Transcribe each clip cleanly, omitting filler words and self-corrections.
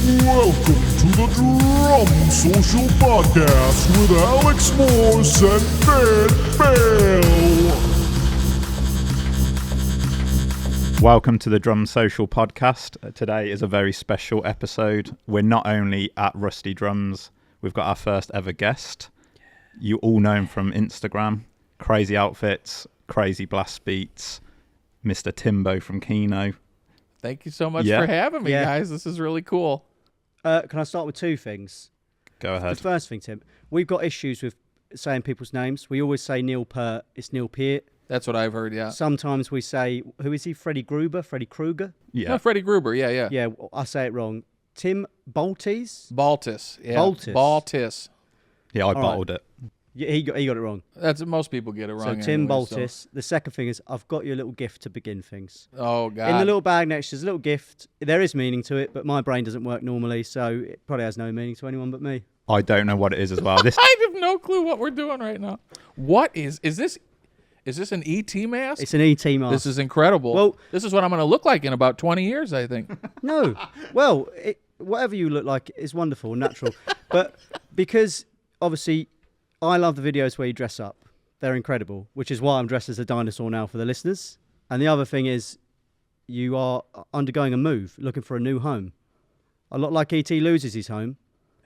Welcome to the Drum Social Podcast with Alex Morse and Ben Bell. Welcome to the Drum Social Podcast. Today is a very special episode. We're not only at Rusty Drums, we've got our first ever guest. You all know him from Instagram, crazy outfits, crazy blast beats, Mr. Timbo from Kino. Thank you so much for having me, guys. This is really cool. Can I start with two things? Go ahead. The first thing, Tim, we've got issues with saying people's names. We always say Neil Peart. It's Neil Peart. That's what I've heard, yeah. Sometimes we say, who is he? Freddie Krueger? Yeah. No, Freddie Gruber, yeah. Yeah, I say it wrong. Tim Baltes? Baltes, yeah. Baltes. Baltes. Yeah, I bottled it. Yeah, he got it wrong. That's most people get it wrong. So Tim anyway, Baltes. So. The second thing is, I've got you a little gift to begin things. Oh, God. In the little bag next, there's a little gift. There is meaning to it, but my brain doesn't work normally, so it probably has no meaning to anyone but me. I don't know what it is as well. I have no clue what we're doing right now. What is this? Is this an ET mask? It's an ET mask. This is incredible. Well, this is what I'm going to look like in about 20 years, I think. No. Well, whatever you look like is wonderful and natural. But because, obviously, I love the videos where you dress up. They're incredible, which is why I'm dressed as a dinosaur now for the listeners. And the other thing is you are undergoing a move, looking for a new home. A lot like E.T. loses his home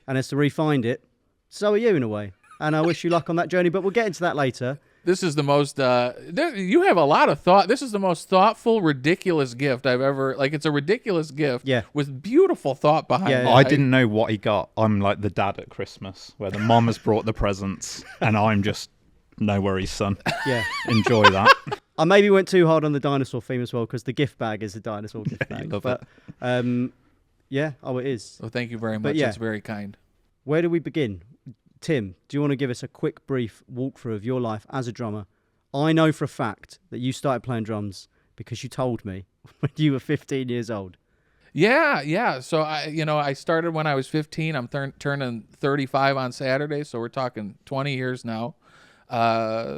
and has to re-find it. So are you, in a way. And I wish you luck on that journey, but we'll get into that later. This is the most, you have a lot of thought. This is the most thoughtful, ridiculous gift I've ever, it's a ridiculous gift with beautiful thought behind it. I didn't know what he got. I'm like the dad at Christmas, where the mom has brought the presents, and I'm just, no worries, son. Yeah. Enjoy that. I maybe went too hard on the dinosaur theme as well, because the gift bag is a dinosaur gift bag. Love but, it is. Well, thank you very much. That's very kind. Where do we begin? Tim, do you want to give us a quick, brief walkthrough of your life as a drummer? I know for a fact that you started playing drums because you told me when you were 15 years old. Yeah. So, I started when I was 15. I'm turning 35 on Saturday, so we're talking 20 years now.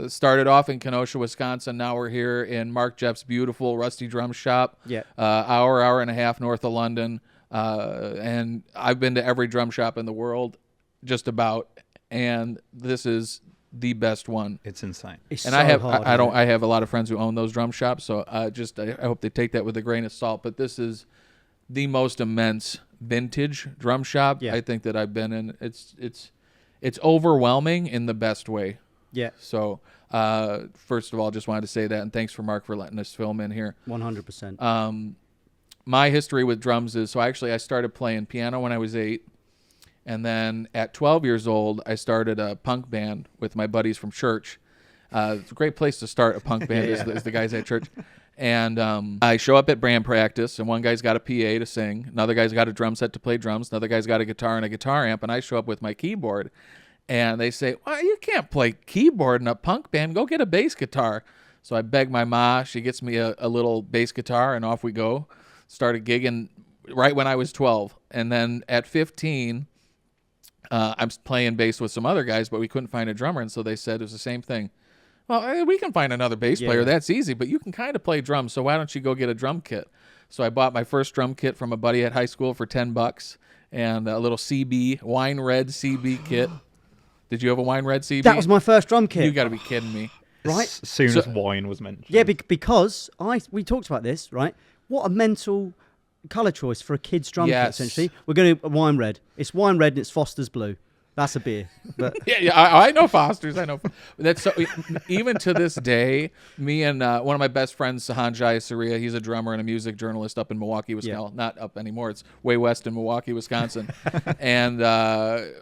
Started off in Kenosha, Wisconsin. Now we're here in Mark Jeff's beautiful Rusty Drum Shop. Yeah. Hour and a half north of London. And I've been to every drum shop in the world, just about. And this is the best one. It's insane. I have a lot of friends who own those drum shops, so I hope they take that with a grain of salt. But this is the most immense vintage drum shop I think that I've been in. It's overwhelming in the best way. Yeah. So first of all, just wanted to say that, and thanks for Mark for letting us film in here. 100%. My history with drums is I started playing piano when I was 8. And then at 12 years old, I started a punk band with my buddies from church. It's a great place to start a punk band is the guys at church. And I show up at band practice, and one guy's got a PA to sing. Another guy's got a drum set to play drums. Another guy's got a guitar and a guitar amp. And I show up with my keyboard. And they say, well, you can't play keyboard in a punk band. Go get a bass guitar. So I beg my ma. She gets me a little bass guitar, and off we go. Started gigging right when I was 12. And then at 15... I'm playing bass with some other guys, but we couldn't find a drummer, and so they said it was the same thing. Well, we can find another bass player. That's easy, but you can kind of play drums, so why don't you go get a drum kit? So I bought my first drum kit from a buddy at high school for $10, and a little CB, wine red CB kit. Did you have a wine red CB? That was my first drum kit. You got to be kidding me. Right? As soon as wine was mentioned. Yeah, because we talked about this, right? What a mental colour choice for a kid's drum kit, essentially. We're going to wine red. It's wine red and it's Foster's Blue. That's a beer. But I know Foster's. I know. That's so. Even to this day, me and one of my best friends, Sahan Jayasuriya, he's a drummer and a music journalist up in Milwaukee, Wisconsin. Well, not up anymore. It's way west in Milwaukee, Wisconsin. And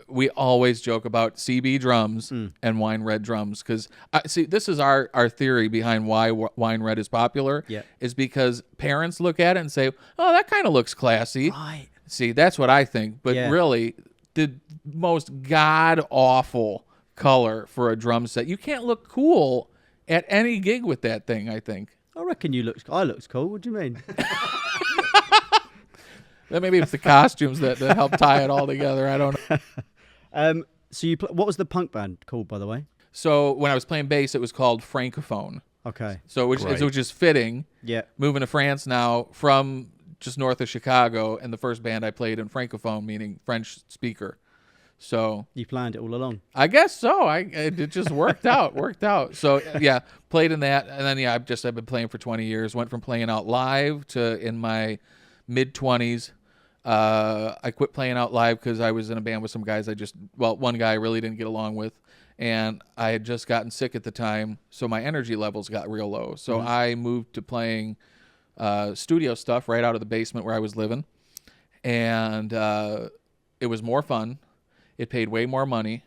we always joke about CB drums and wine red drums because see, this is our theory behind why wine red is popular. Yeah. Is because parents look at it and say, "Oh, that kind of looks classy." Right. See, that's what I think. But really, the most god-awful color for a drum set. You can't look cool at any gig with that thing, I think. I reckon I looked cool. What do you mean? Maybe it's the costumes that help tie it all together. I don't know. So what was the punk band called, by the way? So when I was playing bass, it was called Francophone. Okay. So which is fitting. Yeah. Moving to France now from just north of Chicago, and the first band I played in Francophone, meaning French speaker. So You planned it all along. I guess so. It just worked out. So yeah, played in that, and then I've been playing for 20 years. Went from playing out live to in my mid-20s. I quit playing out live because I was in a band with some guys one guy I really didn't get along with, and I had just gotten sick at the time, so my energy levels got real low. So I moved to playing studio stuff right out of the basement where I was living, and it was more fun. It paid way more money,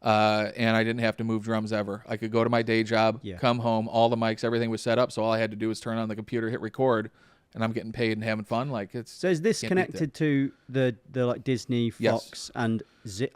and I didn't have to move drums ever. I could go to my day job, come home, all the mics, everything was set up, so all I had to do was turn on the computer, hit record, and I'm getting paid and having fun. So is this connected to the like Disney, Fox, and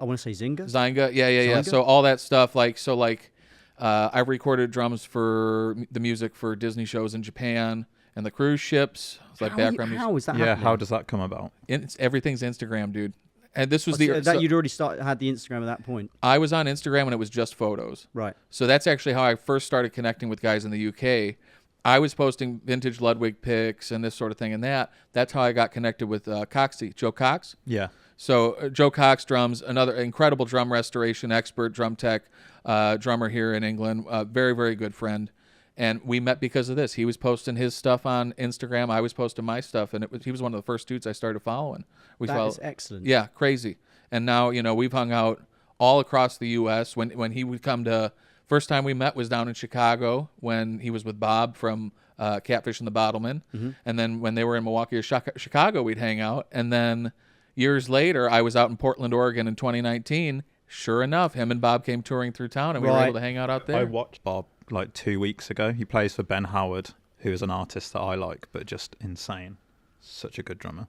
I want to say Zynga? Zynga, yeah. So all that stuff, I've recorded drums for the music for Disney shows in Japan and the cruise ships. It's like background music. How is that happening? How does that come about? Everything's Instagram, dude. And this was you'd already had the Instagram at that point. I was on Instagram when it was just photos. Right. So that's actually how I first started connecting with guys in the UK. I was posting vintage Ludwig pics and this sort of thing, and that's how I got connected with Coxie, Joe Cox. Yeah. So Joe Cox drums, another incredible drum restoration expert, drum tech, drummer here in England, very, very good friend. And we met because of this. He was posting his stuff on Instagram. I was posting my stuff, and he was one of the first dudes I started following. That is excellent. Yeah, crazy. And now, we've hung out all across the U.S. When he would come to, first time we met was down in Chicago when he was with Bob from Catfish and the Bottlemen. Mm-hmm. And then when they were in Milwaukee or Chicago, we'd hang out. And then years later, I was out in Portland, Oregon in 2019. Sure enough, him and Bob came touring through town, and we were able to hang out there. I watched Bob like 2 weeks ago. He plays for Ben Howard, who is an artist that I like, but just insane. Such a good drummer.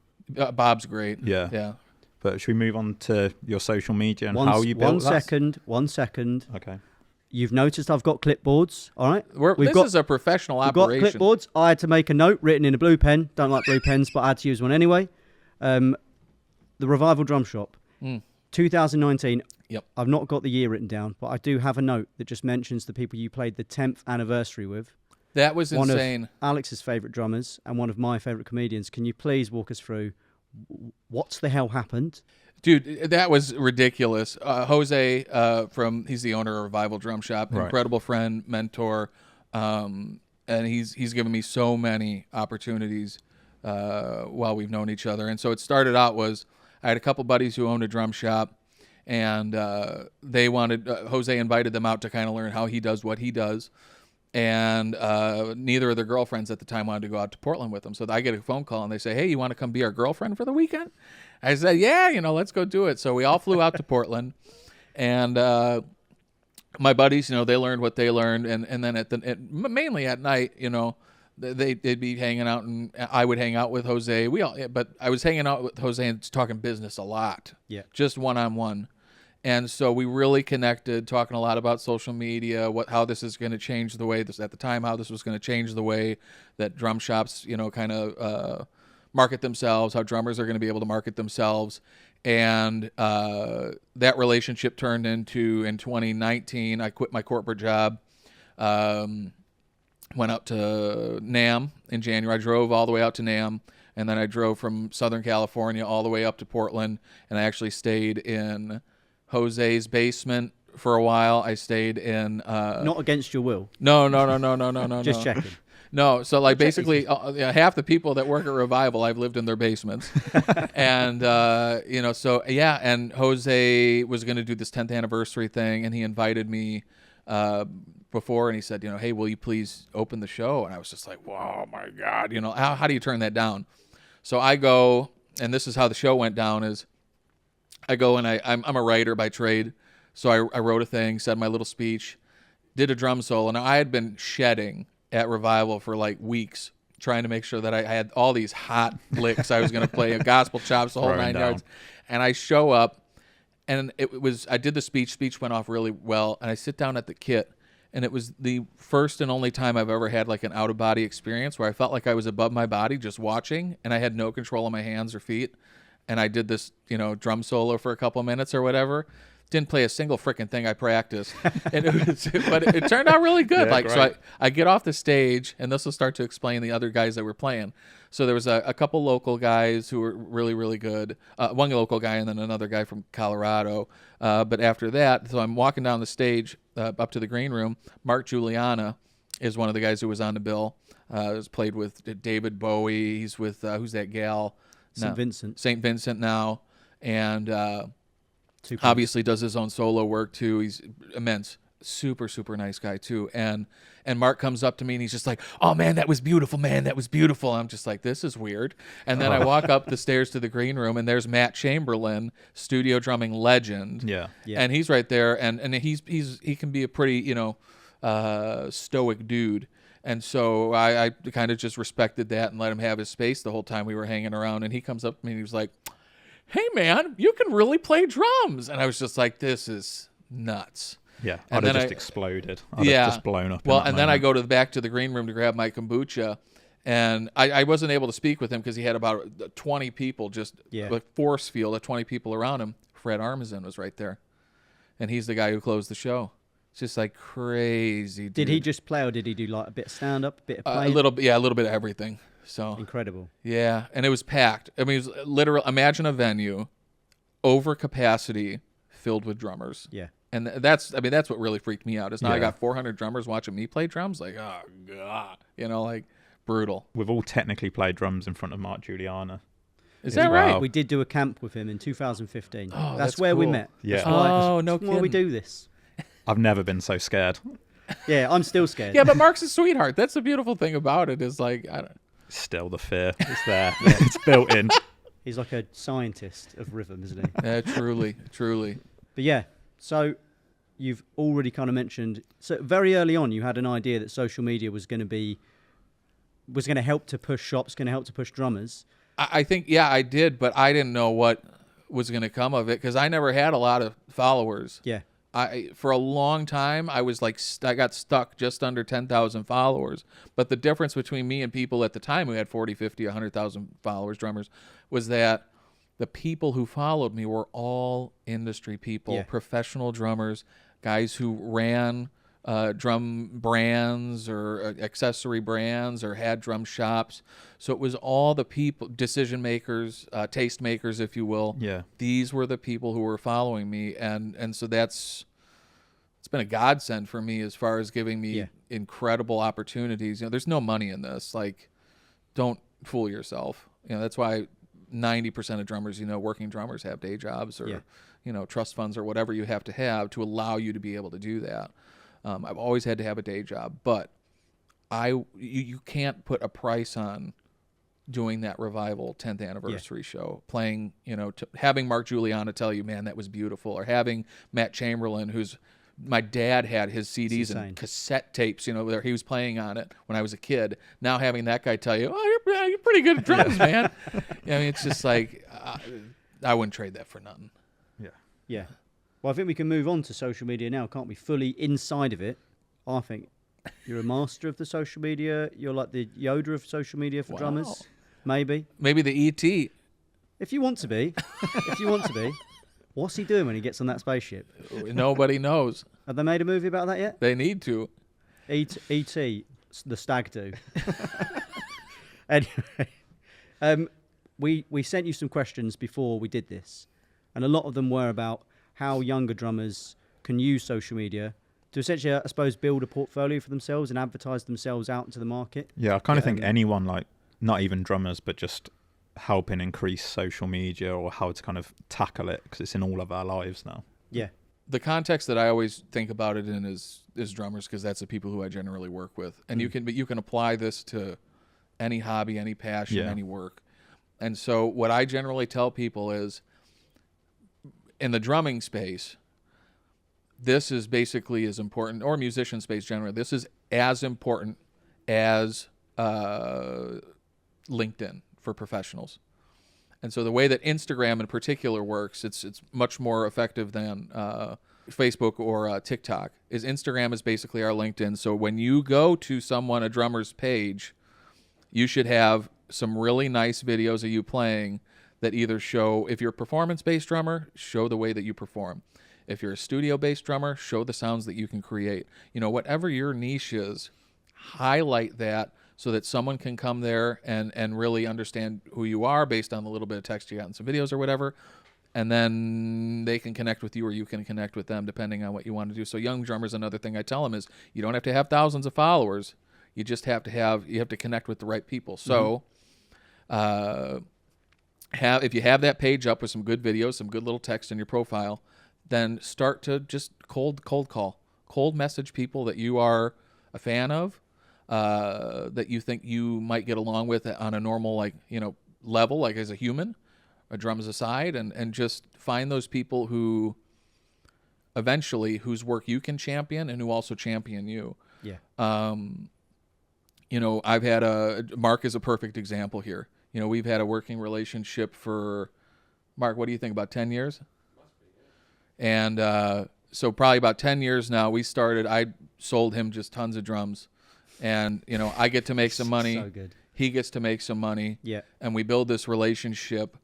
Bob's great. Yeah. But should we move on to your social media and how you built that? One second. Okay. You've noticed I've got clipboards, all right? This is a professional operation. We've got clipboards. I had to make a note written in a blue pen. Don't like blue pens, but I had to use one anyway. The Revival Drum Shop, 2019. Yep. I've not got the year written down, but I do have a note that just mentions the people you played the 10th anniversary with. That was insane. One of Alex's favourite drummers and one of my favourite comedians. Can you please walk us through what's the hell happened? Dude, that was ridiculous. Jose, he's the owner of Revival Drum Shop, incredible friend, mentor, and he's given me so many opportunities while we've known each other. And so it started out I had a couple buddies who owned a drum shop, and they wanted Jose invited them out to kind of learn how he does what he does. And neither of their girlfriends at the time wanted to go out to Portland with them. So I get a phone call and they say, "Hey, you want to come be our girlfriend for the weekend?" I said, "Yeah, let's go do it." So we all flew out to Portland, and my buddies, they learned what they learned, and then mainly at night, they'd be hanging out, and I would hang out with Jose. But I was hanging out with Jose and talking business a lot, just one-on-one. And so we really connected, talking a lot about social media, how this is going to change the way, at the time, how this was going to change the way that drum shops, kind of market themselves, how drummers are going to be able to market themselves. And that relationship turned into, in 2019, I quit my corporate job, went out to NAMM in January. I drove all the way out to NAMM, and then I drove from Southern California all the way up to Portland, and I actually stayed in Jose's basement for a while. I stayed in not against your will. No. Just checking. No, so basically half the people that work at Revival, I've lived in their basements. And and Jose was going to do this 10th anniversary thing, and he invited me before, and he said, "Hey, will you please open the show?" And I was just like, "Whoa, my God, how do you turn that down?" So I go, and this is how the show went down is I go and I'm a writer by trade, so I wrote a thing, said my little speech, did a drum solo. Now I had been shedding at Revival for like weeks, trying to make sure that I had all these hot licks I was going to play, a gospel chops, the whole 9 yards. And I show up, and I did the speech went off really well, and I sit down at the kit, and it was the first and only time I've ever had like an out-of-body experience where I felt like I was above my body just watching, and I had no control of my hands or feet. And I did this, drum solo for a couple of minutes or whatever. Didn't play a single freaking thing I practiced, and but it turned out really good. Yeah, So I get off the stage, and this will start to explain the other guys that were playing. So there was a couple local guys who were really, really good. One local guy and then another guy from Colorado. But after that, so I'm walking down the stage up to the green room. Mark Juliana is one of the guys who was on the bill. Has played with David Bowie. He's with who's that gal? St. Vincent. St. Vincent now, and obviously does his own solo work too. He's immense, super nice guy too. And Mark comes up to me and he's just like, "Oh man, that was beautiful, man, that was beautiful." I'm just like, this is weird. And then I walk up the stairs to the green room and there's Matt Chamberlain, studio drumming legend. Yeah. And he's right there, and he can be a pretty stoic dude. And so I kind of just respected that and let him have his space the whole time we were hanging around. And he comes up to me and he was like, "Hey, man, you can really play drums." And I was just like, this is nuts. Yeah, And I'd have then just exploded. I'd have just blown up. Well, in that and then I moment. go to the back to the green room to grab my kombucha. And I wasn't able to speak with him because he had about 20 people, just a force field of 20 people around him. Fred Armisen was right there. And he's the guy who closed the show. It's just like crazy, dude. Did he just play, or did he do like a bit of stand-up, a bit of play? A little bit of everything. So Incredible. yeah, and it was packed. I mean, it was literal. Imagine a venue, over capacity, filled with drummers. Yeah. And that's what really freaked me out. Is now I Yeah. got 400 drummers watching me play drums. Like, oh god, like brutal. We've all technically played drums in front of Mark Juliana. Is Yeah. that right? Wow. We did do a camp with him in 2015. Oh, that's that's where we cool. met. Yeah. That's why, Oh, no that's why we kidding. do this. I've never been so scared. Yeah, I'm still scared. Yeah, but Mark's a sweetheart. That's the beautiful thing about it. Is like, I don't. Still, the fear is there. It's built in. He's like a scientist of rhythm, isn't he? Truly. But yeah, so you've already kind of mentioned, so very early on you had an idea that social media was going to help to push shops, going to help to push drummers. I think, yeah, I did, but I didn't know what was going to come of it because I never had a lot of followers. Yeah. For a long time, I was like, I got stuck just under 10,000 followers. But the difference between me and people at the time who had 40, 50, 100,000 followers, drummers, was that the people who followed me were all industry people, professional drummers, guys who ran drum brands or accessory brands or had drum shops. So it was all the people, decision makers, taste makers, if you will. Yeah. These were the people who were following me. And so it's been a godsend for me as far as giving me incredible opportunities. There's no money in this. Like, don't fool yourself. That's why 90% of drummers, working drummers have day jobs or, trust funds or whatever you have to allow you to be able to do that. I've always had to have a day job, but you can't put a price on doing that Revival 10th anniversary show, playing, having Mark Juliana tell you, man, that was beautiful, or having Matt Chamberlain, my dad had his CDs and cassette tapes, where he was playing on it when I was a kid. Now having that guy tell you, oh, you're pretty good at drums, man. It's just like, I wouldn't trade that for nothing. Yeah. Well, I think we can move on to social media now, can't we? Fully inside of it. I think you're a master of the social media. You're like the Yoda of social media for drummers. Maybe. Maybe the E.T. If you want to be. What's he doing when he gets on that spaceship? Nobody knows. Have they made a movie about that yet? They need to. E.T. the stag do. Anyway, we sent you some questions before we did this, and a lot of them were about how younger drummers can use social media to essentially, I suppose, build a portfolio for themselves and advertise themselves out into the market. Yeah, I kind of think anyone, like, not even drummers, but just helping increase social media or how to kind of tackle it, because it's in all of our lives now. Yeah. The context that I always think about it in is drummers, because that's the people who I generally work with. And you can apply this to any hobby, any passion, any work. And so what I generally tell people is, in the drumming space, this is basically as important, or musician space generally, this is as important as LinkedIn for professionals. And so the way that Instagram in particular works, it's much more effective than Facebook or TikTok. Instagram is basically our LinkedIn. So when you go to a drummer's page, you should have some really nice videos of you playing that either show, if you're a performance-based drummer, show the way that you perform. If you're a studio-based drummer, show the sounds that you can create. You know, whatever your niche is, highlight that so that someone can come there and really understand who you are based on the little bit of text you got in some videos or whatever. And then they can connect with you or you can connect with them depending on what you want to do. So young drummers, another thing I tell them is you don't have to have thousands of followers. You just have to connect with the right people. So if you have that page up with some good videos, some good little text in your profile, then start to just cold call, cold message people that you are a fan of, that you think you might get along with on a normal, level, like as a human, drums aside, and just find those people who eventually whose work you can champion and who also champion you. Yeah. I've had Mark is a perfect example here. We've had a working relationship for, Mark, what do you think, about 10 years? And so probably about 10 years now, I sold him just tons of drums. And, I get to make some money. So good. He gets to make some money. Yeah. And we build this relationship.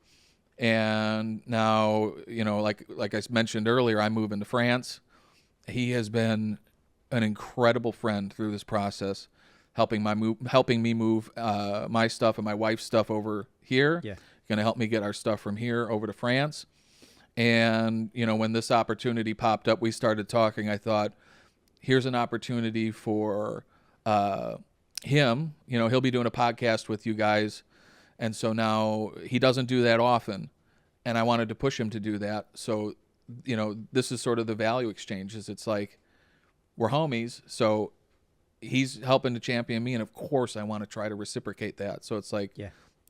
And now, like I mentioned earlier, I move into France. He has been an incredible friend through this process, helping me move my stuff and my wife's stuff over here. Yeah. Going to help me get our stuff from here over to France. And, when this opportunity popped up, we started talking. I thought, here's an opportunity for him. He'll be doing a podcast with you guys. And so now he doesn't do that often. And I wanted to push him to do that. So, this is sort of the value exchange. It's like we're homies. So he's helping to champion me. And, of course, I want to try to reciprocate that. So it's like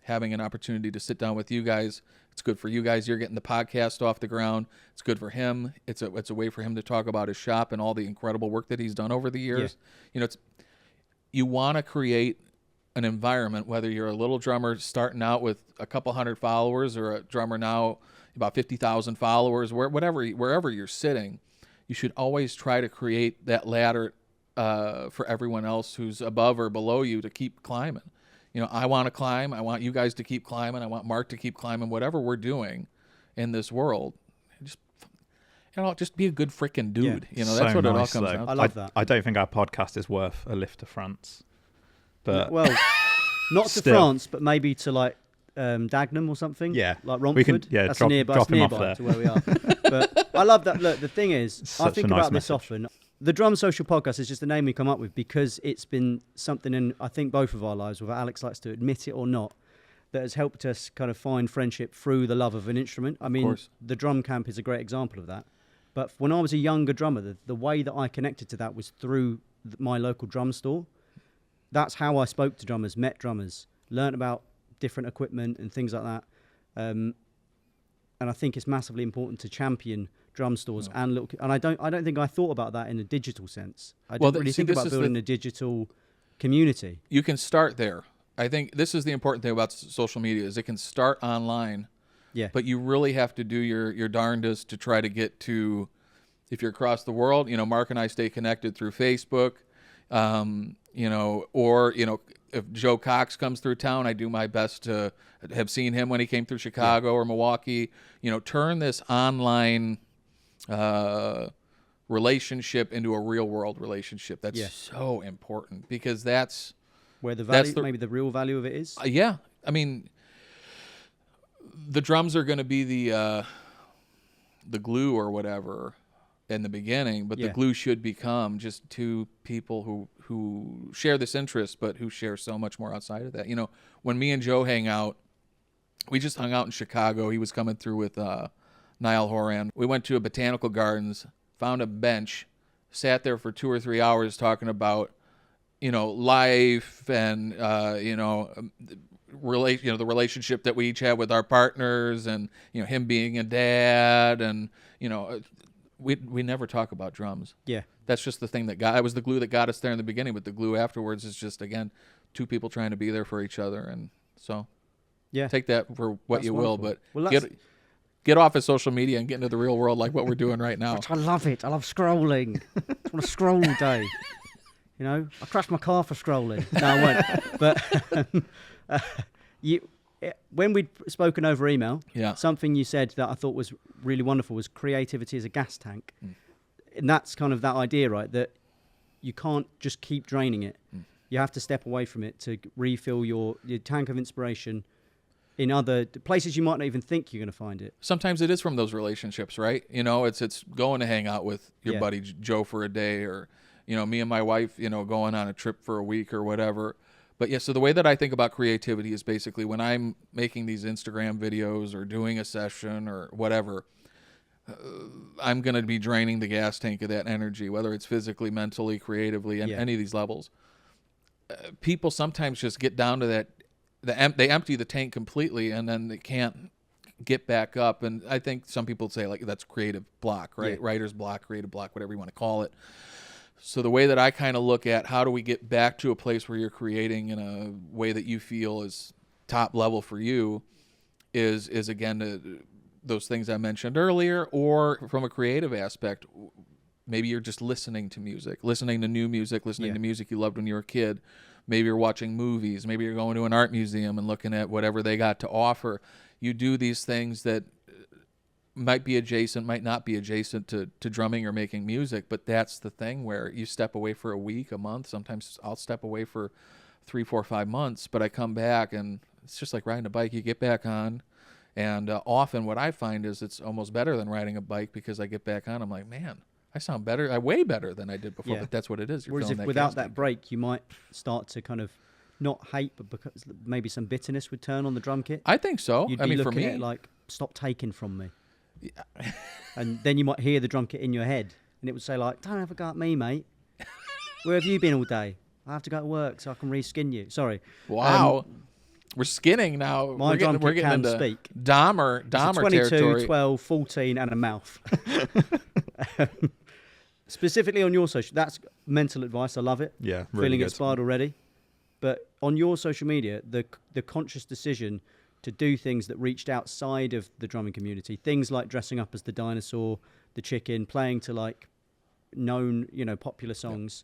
having an opportunity to sit down with you guys. It's good for you guys. You're getting the podcast off the ground. It's good for him. It's a way for him to talk about his shop and all the incredible work that he's done over the years. Yeah. You want to create an environment, whether you're a little drummer starting out with a couple hundred followers or a drummer now about 50,000 followers, wherever you're sitting, you should always try to create that ladder for everyone else who's above or below you to keep climbing. I want to climb. I want you guys to keep climbing. I want Mark to keep climbing. Whatever we're doing in this world, just be a good freaking dude. Yeah. That's what it all comes down to. I love that. I don't think our podcast is worth a lift to France. But well, not to France, but maybe to Dagenham or something. Yeah, like Romford. We can, that's drop nearby him off there to where we are. But I love that. Look, the thing is, I think about this often. The Drum Social Podcast is just the name we come up with because it's been something in, I think, both of our lives, whether Alex likes to admit it or not, that has helped us kind of find friendship through the love of an instrument. I mean, the drum camp is a great example of that. But when I was a younger drummer, the way that I connected to that was through my local drum store. That's how I spoke to drummers, met drummers, learned about different equipment and things like that. And I think it's massively important to champion drum stores and I don't think I thought about that in a digital sense. I didn't really think about building a digital community. You can start there. I think this is the important thing about social media is it can start online. Yeah. But you really have to do your darndest to try to get to, if you're across the world, Mark and I stay connected through Facebook, or if Joe Cox comes through town, I do my best to have seen him when he came through Chicago or Milwaukee. Turn this online relationship into a real world relationship. That's so important because that's where the value, maybe the real value of it is. Yeah, I mean, the drums are going to be the glue or whatever in the beginning, but the glue should become just two people who share this interest, but who share so much more outside of that. When me and Joe hang out, we just hung out in Chicago. He was coming through with Niall Horan. We went to a botanical gardens, found a bench, sat there for 2 or 3 hours talking about, life and, the relationship that we each have with our partners and, him being a dad and, we never talk about drums. Yeah. That's just the thing that was the glue that got us there in the beginning, but the glue afterwards is just, again, two people trying to be there for each other. And so take that for what you will, but get off of social media and get into the real world like what we're doing right now. I love it. I love scrolling. I want to scroll all day. I crashed my car for scrolling. No, I won't. But when we'd spoken over email, Yeah. something you said that I thought was really wonderful was creativity as a gas tank. And that's kind of that idea, right? That you can't just keep draining it. You have to step away from it to refill your tank of inspiration in other places you might not even think you're going to find it. Sometimes it is from those relationships, right? You know, it's going to hang out with your buddy Joe for a day, or, you know, me and my wife, you know, going on a trip for a week or whatever. But yeah, so the way that I think about creativity is basically when I'm making these Instagram videos or doing a session or whatever, I'm going to be draining the gas tank of that energy, whether it's physically, mentally, creatively, and any of these levels. People sometimes just get down to that. They empty the tank completely, and then they can't get back up. And I think some people say, like, that's creative block, right? Yeah. Writer's block, creative block, whatever you want to call it. So the way that I kind of look at how do we get back to a place where you're creating in a way that you feel is top level for you is again those things I mentioned earlier, or from a creative aspect, maybe you're just listening to music, listening to new music, listening to music you loved when you were a kid. Maybe you're watching movies. Maybe you're going to an art museum and looking at whatever they got to offer. You do these things that might be adjacent, might not be adjacent to drumming or making music, but that's the thing where you step away for a week, a month. Sometimes I'll step away for 3, 4, 5 months, but I come back and it's just like riding a bike. You get back on, and often what I find is it's almost better than riding a bike because I get back on. I'm like, man, I sound better. I way better than I did before. Yeah. But that's what it is. You're Whereas feeling if that without gas that tank. break, you might start to kind of not hate, but because maybe some bitterness would turn on the drum kit. I think so. You'd I be mean, for looking me, at it like, stop taking from me. And then you might hear the drum kit in your head, and it would say like, don't have a go at me, mate. Where have you been all day? I have to go to work so I can reskin you. Sorry. wow. We're skinning now. My we're drum getting kit can into speak. Dahmer It's a 22, territory. 12, 14, and a mouth. Specifically on your social, that's mental advice. I love it. Yeah, really Feeling good. inspired already. But on your social media, the conscious decision to do things that reached outside of the drumming community, things like dressing up as the dinosaur, the chicken, playing to like known, popular songs.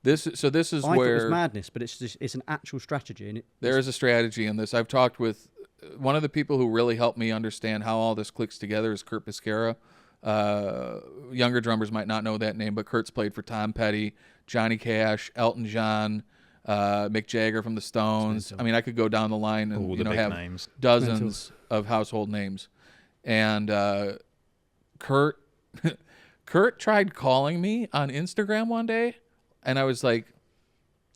This is I thought it was where madness, but it's an actual strategy, and there is a strategy in this. I've talked with one of the people who really helped me understand how all this clicks together is Kurt Piscara. Younger drummers might not know that name, but Kurt's played for Tom Petty, Johnny Cash, Elton John, Mick Jagger from the Stones. I mean, I could go down the line and All the big have names. dozens of household names. And Kurt tried calling me on Instagram one day, and I was like,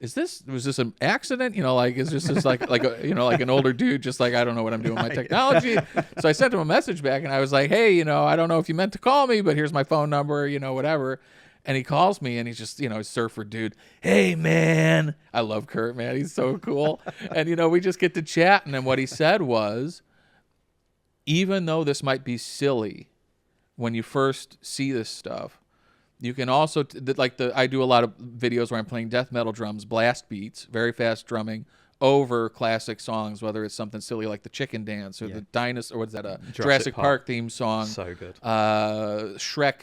was this an accident? Is this just like an older dude, just like, I don't know what I'm doing with my technology. So I sent him a message back, and I was like, hey, I don't know if you meant to call me, but here's my phone number, whatever. And he calls me, and he's just, surfer dude. Hey, man. I love Kurt, man. He's so cool. And, we just get to chat. And then what he said was, even though this might be silly when you first see this stuff, you can also, I do a lot of videos where I'm playing death metal drums, blast beats, very fast drumming over classic songs, whether it's something silly like the Chicken Dance or the Dinosaur, or what's that, Jurassic Park theme song. So good. Shrek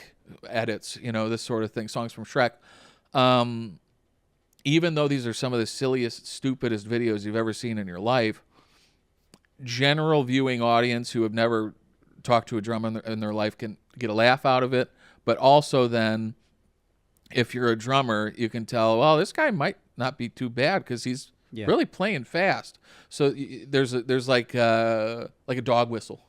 edits, this sort of thing, songs from Shrek. Even though these are some of the silliest, stupidest videos you've ever seen in your life, general viewing audience who have never talked to a drummer in their life can get a laugh out of it. But also then, if you're a drummer, you can tell, well, this guy might not be too bad because he's really playing fast. So there's like a dog whistle.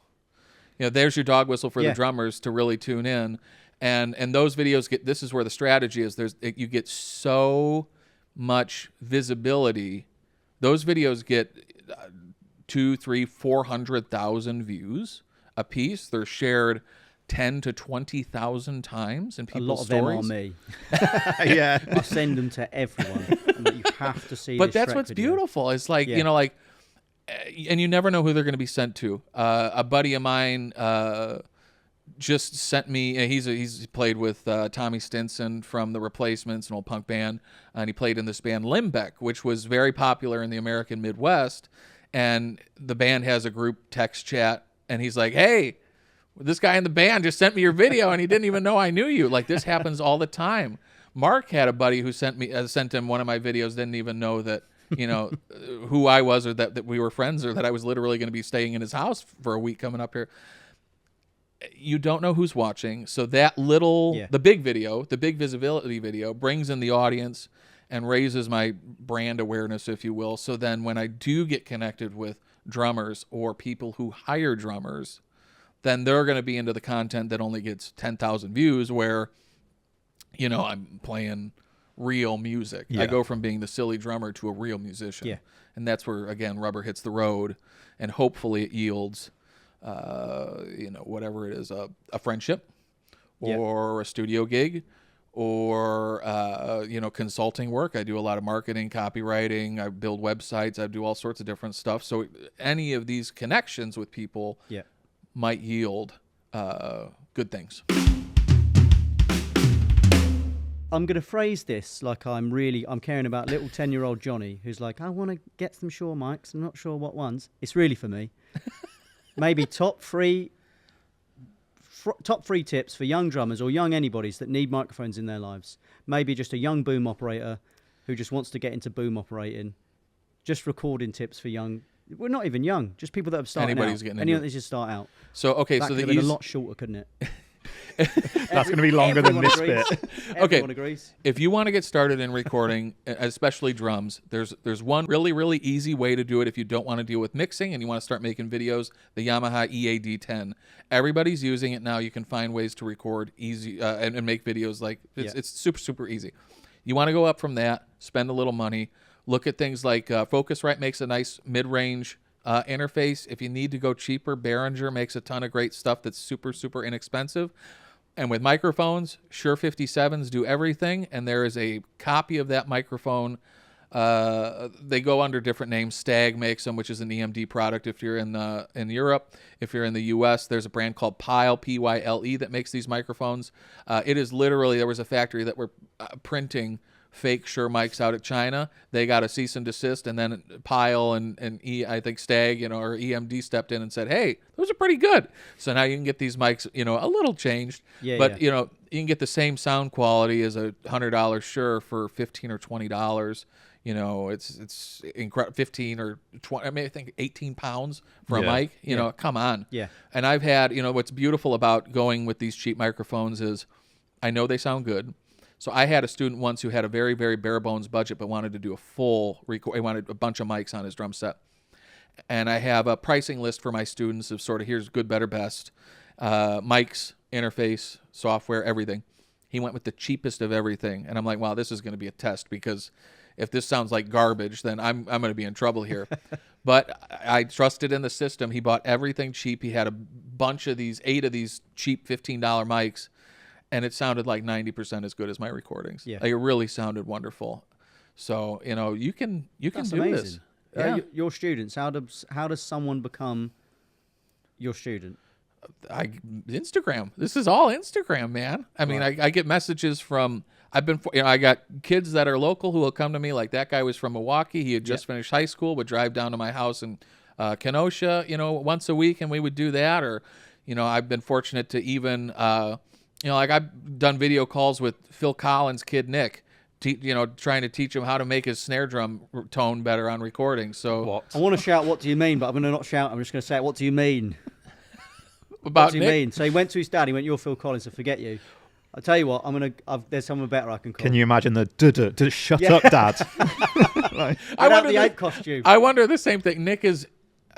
There's your dog whistle for the drummers to really tune in. And those videos this is where the strategy is. You get so much visibility. Those videos get 200,000, 300,000, 400,000 views a piece. They're shared 10 to 20,000 times in people's stories. A lot of them are me. Yeah. I send them to everyone. You have to see. But this that's Shrek what's video. beautiful. It's like, and you never know who they're going to be sent to. A buddy of mine just sent me. He's played with Tommy Stinson from The Replacements, an old punk band, and he played in this band Limbeck, which was very popular in the American Midwest. And the band has a group text chat, and he's like, "Hey, this guy in the band just sent me your video, and he didn't even know I knew you." Like, this happens all the time. Mark had a buddy who sent him one of my videos, didn't even know that who I was, or that we were friends, or that I was literally going to be staying in his house for a week coming up here. You don't know who's watching. So that the big visibility video brings in the audience and raises my brand awareness, if you will. So then when I do get connected with drummers or people who hire drummers, then they're going to be into the content that only gets 10,000 views, where, I'm playing real music. Yeah. I go from being the silly drummer to a real musician. Yeah. And that's where, again, rubber hits the road, and hopefully it yields, whatever it is, a friendship or a studio gig or, consulting work. I do a lot of marketing, copywriting. I build websites. I do all sorts of different stuff. So any of these connections with people might yield good things. I'm going to phrase this like I'm caring about little 10-year-old Johnny who's like, I want to get some Shure mics. I'm not sure what ones. It's really for me. Maybe top three tips for young drummers or young anybodies that need microphones in their lives. Maybe just a young boom operator who just wants to get into boom operating. Just recording tips for young. Well, not even young. Just people that have started Anybody's out. getting Anyone into that just start out. So okay, That so could have been a lot shorter, couldn't it? That's going to be longer than this bit. Everyone agrees. If you want to get started in recording, especially drums, there's one really, really easy way to do it if you don't want to deal with mixing and you want to start making videos, the Yamaha EAD10. Everybody's using it now. You can find ways to record easy and make videos. It's super, super easy. You want to go up from that, spend a little money, look at things like Focusrite makes a nice mid-range interface. If you need to go cheaper, Behringer makes a ton of great stuff that's super, super inexpensive. And with microphones, Shure 57s do everything, and there is a copy of that microphone. They go under different names. Stag makes them, which is an EMD product if you're in Europe. If you're in the US, there's a brand called Pyle, P-Y-L-E, that makes these microphones. It is literally, there was a factory that were printing fake Shure mics out of China. They got a cease and desist, and then Pyle and I think Stag, or EMD stepped in and said, hey, those are pretty good. So now you can get these mics, a little changed, but you can get the same sound quality as a $100 Shure for $15 or $20. It's incredible. 15 or 20, I think 18 pounds for a mic, come on. Yeah. And I've had, what's beautiful about going with these cheap microphones is I know they sound good. So I had a student once who had a very, very bare bones budget, but wanted to do a full record. He wanted a bunch of mics on his drum set. And I have a pricing list for my students of sort of, here's good, better, best, mics, interface, software, everything. He went with the cheapest of everything. And I'm like, wow, this is going to be a test, because if this sounds like garbage, then I'm going to be in trouble here. But I trusted in the system. He bought everything cheap. He had a bunch of these, 8 of these cheap $15 mics. And it sounded like 90% as good as my recordings. Yeah. It really sounded wonderful. So, you can That's do amazing. this. Yeah. Your students, how does someone become your student? Instagram. This is all Instagram, man. I mean, I get messages from, I got kids that are local who will come to me. Like that guy was from Milwaukee. He had just finished high school, would drive down to my house in Kenosha, once a week, and we would do that. Or, I've been fortunate to even, I've done video calls with Phil Collins' kid, Nick, trying to teach him how to make his snare drum tone better on recording. So I want to shout, what do you mean? But I'm going to not shout. I'm just going to say, what do you mean? About what do you mean? So he went to his dad. He went, you're Phil Collins, so forget you. I'll tell you what, there's someone better I can call. Can you imagine the shut up, Dad? I wonder the ape costume. I wonder the same thing. Nick is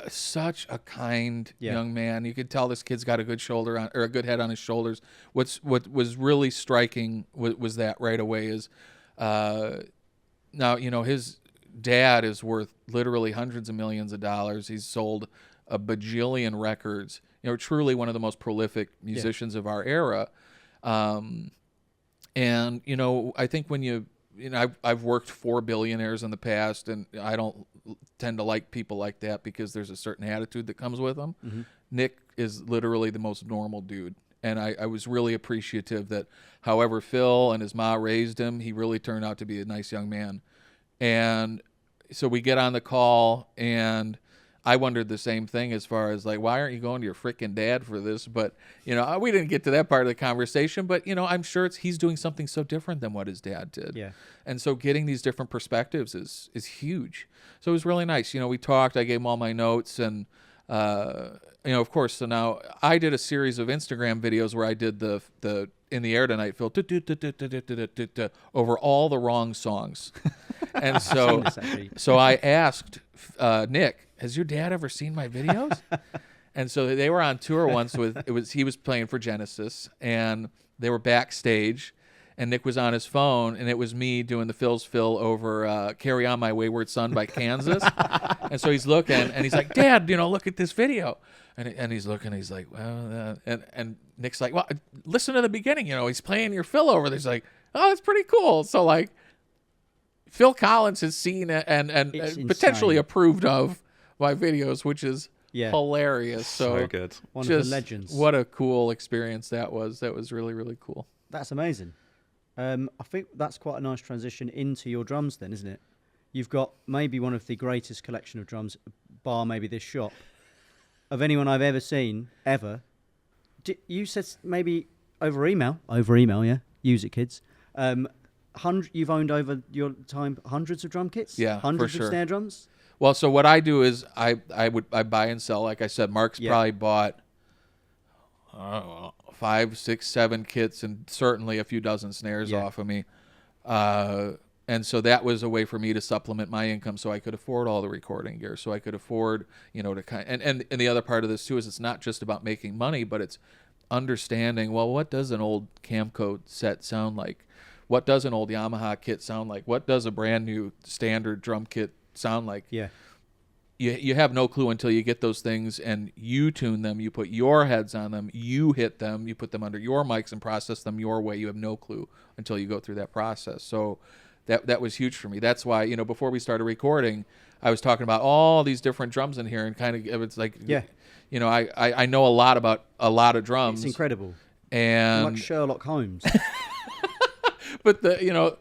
such a kind young man. You could tell this kid's got a good shoulder on, or a good head on his shoulders. What was really striking was that right away is, now his dad is worth literally hundreds of millions of dollars. He's sold a bajillion records. Truly one of the most prolific musicians of our era. And I think when I've worked for billionaires in the past, and I don't tend to like people like that because there's a certain attitude that comes with them. Mm-hmm. Nick is literally the most normal dude. And I was really appreciative that however Phil and his ma raised him, he really turned out to be a nice young man. And so we get on the call, and I wondered the same thing as far as like, why aren't you going to your freaking dad for this? But, you know, we didn't get to that part of the conversation, but, you know, I'm sure he's doing something so different than what his dad did. Yeah. And so getting these different perspectives is huge. So it was really nice. You know, we talked, I gave him all my notes and, you know, of course, so now I did a series of Instagram videos where I did the In the Air Tonight feel over all the wrong songs. And so I asked Nick, has your dad ever seen my videos? And so they were on tour once he was playing for Genesis and they were backstage and Nick was on his phone and it was me doing the Phil's Phil over Carry On My Wayward Son by Kansas. And so he's looking and he's like, Dad, you know, look at this video. And he's looking, he's like, well, and Nick's like, well, listen to the beginning, you know, he's playing your Phil over there. He's like, oh, that's pretty cool. So like Phil Collins has seen it and potentially approved of my videos, which is hilarious. So good. One of the legends. What a cool experience that was. That was really, really cool. That's amazing. I think that's quite a nice transition into your drums then, isn't it? You've got maybe one of the greatest collection of drums, bar maybe this shop, of anyone I've ever seen, ever. You said maybe over email, yeah? Use it, kids. You've owned over your time hundreds of drum kits? Yeah, hundreds for sure. of snare drums? Well, so what I do is I buy and sell. Like I said, Mark's probably bought 5, 6, 7 kits and certainly a few dozen snares off of me. And so that was a way for me to supplement my income so I could afford all the recording gear. So I could afford, you know, and the other part of this too is it's not just about making money, but it's understanding, well, what does an old Camco set sound like? What does an old Yamaha kit sound like? What does a brand new standard drum kit sound like? Yeah. You have no clue until you get those things and you tune them, you put your heads on them, you hit them, you put them under your mics and process them your way. You have no clue until you go through that process. So that was huge for me. That's why, you know, before we started recording, I was talking about all these different drums in here and kind of, it's like, you know, I know a lot about a lot of drums. It's incredible. And like Sherlock Holmes. But you know,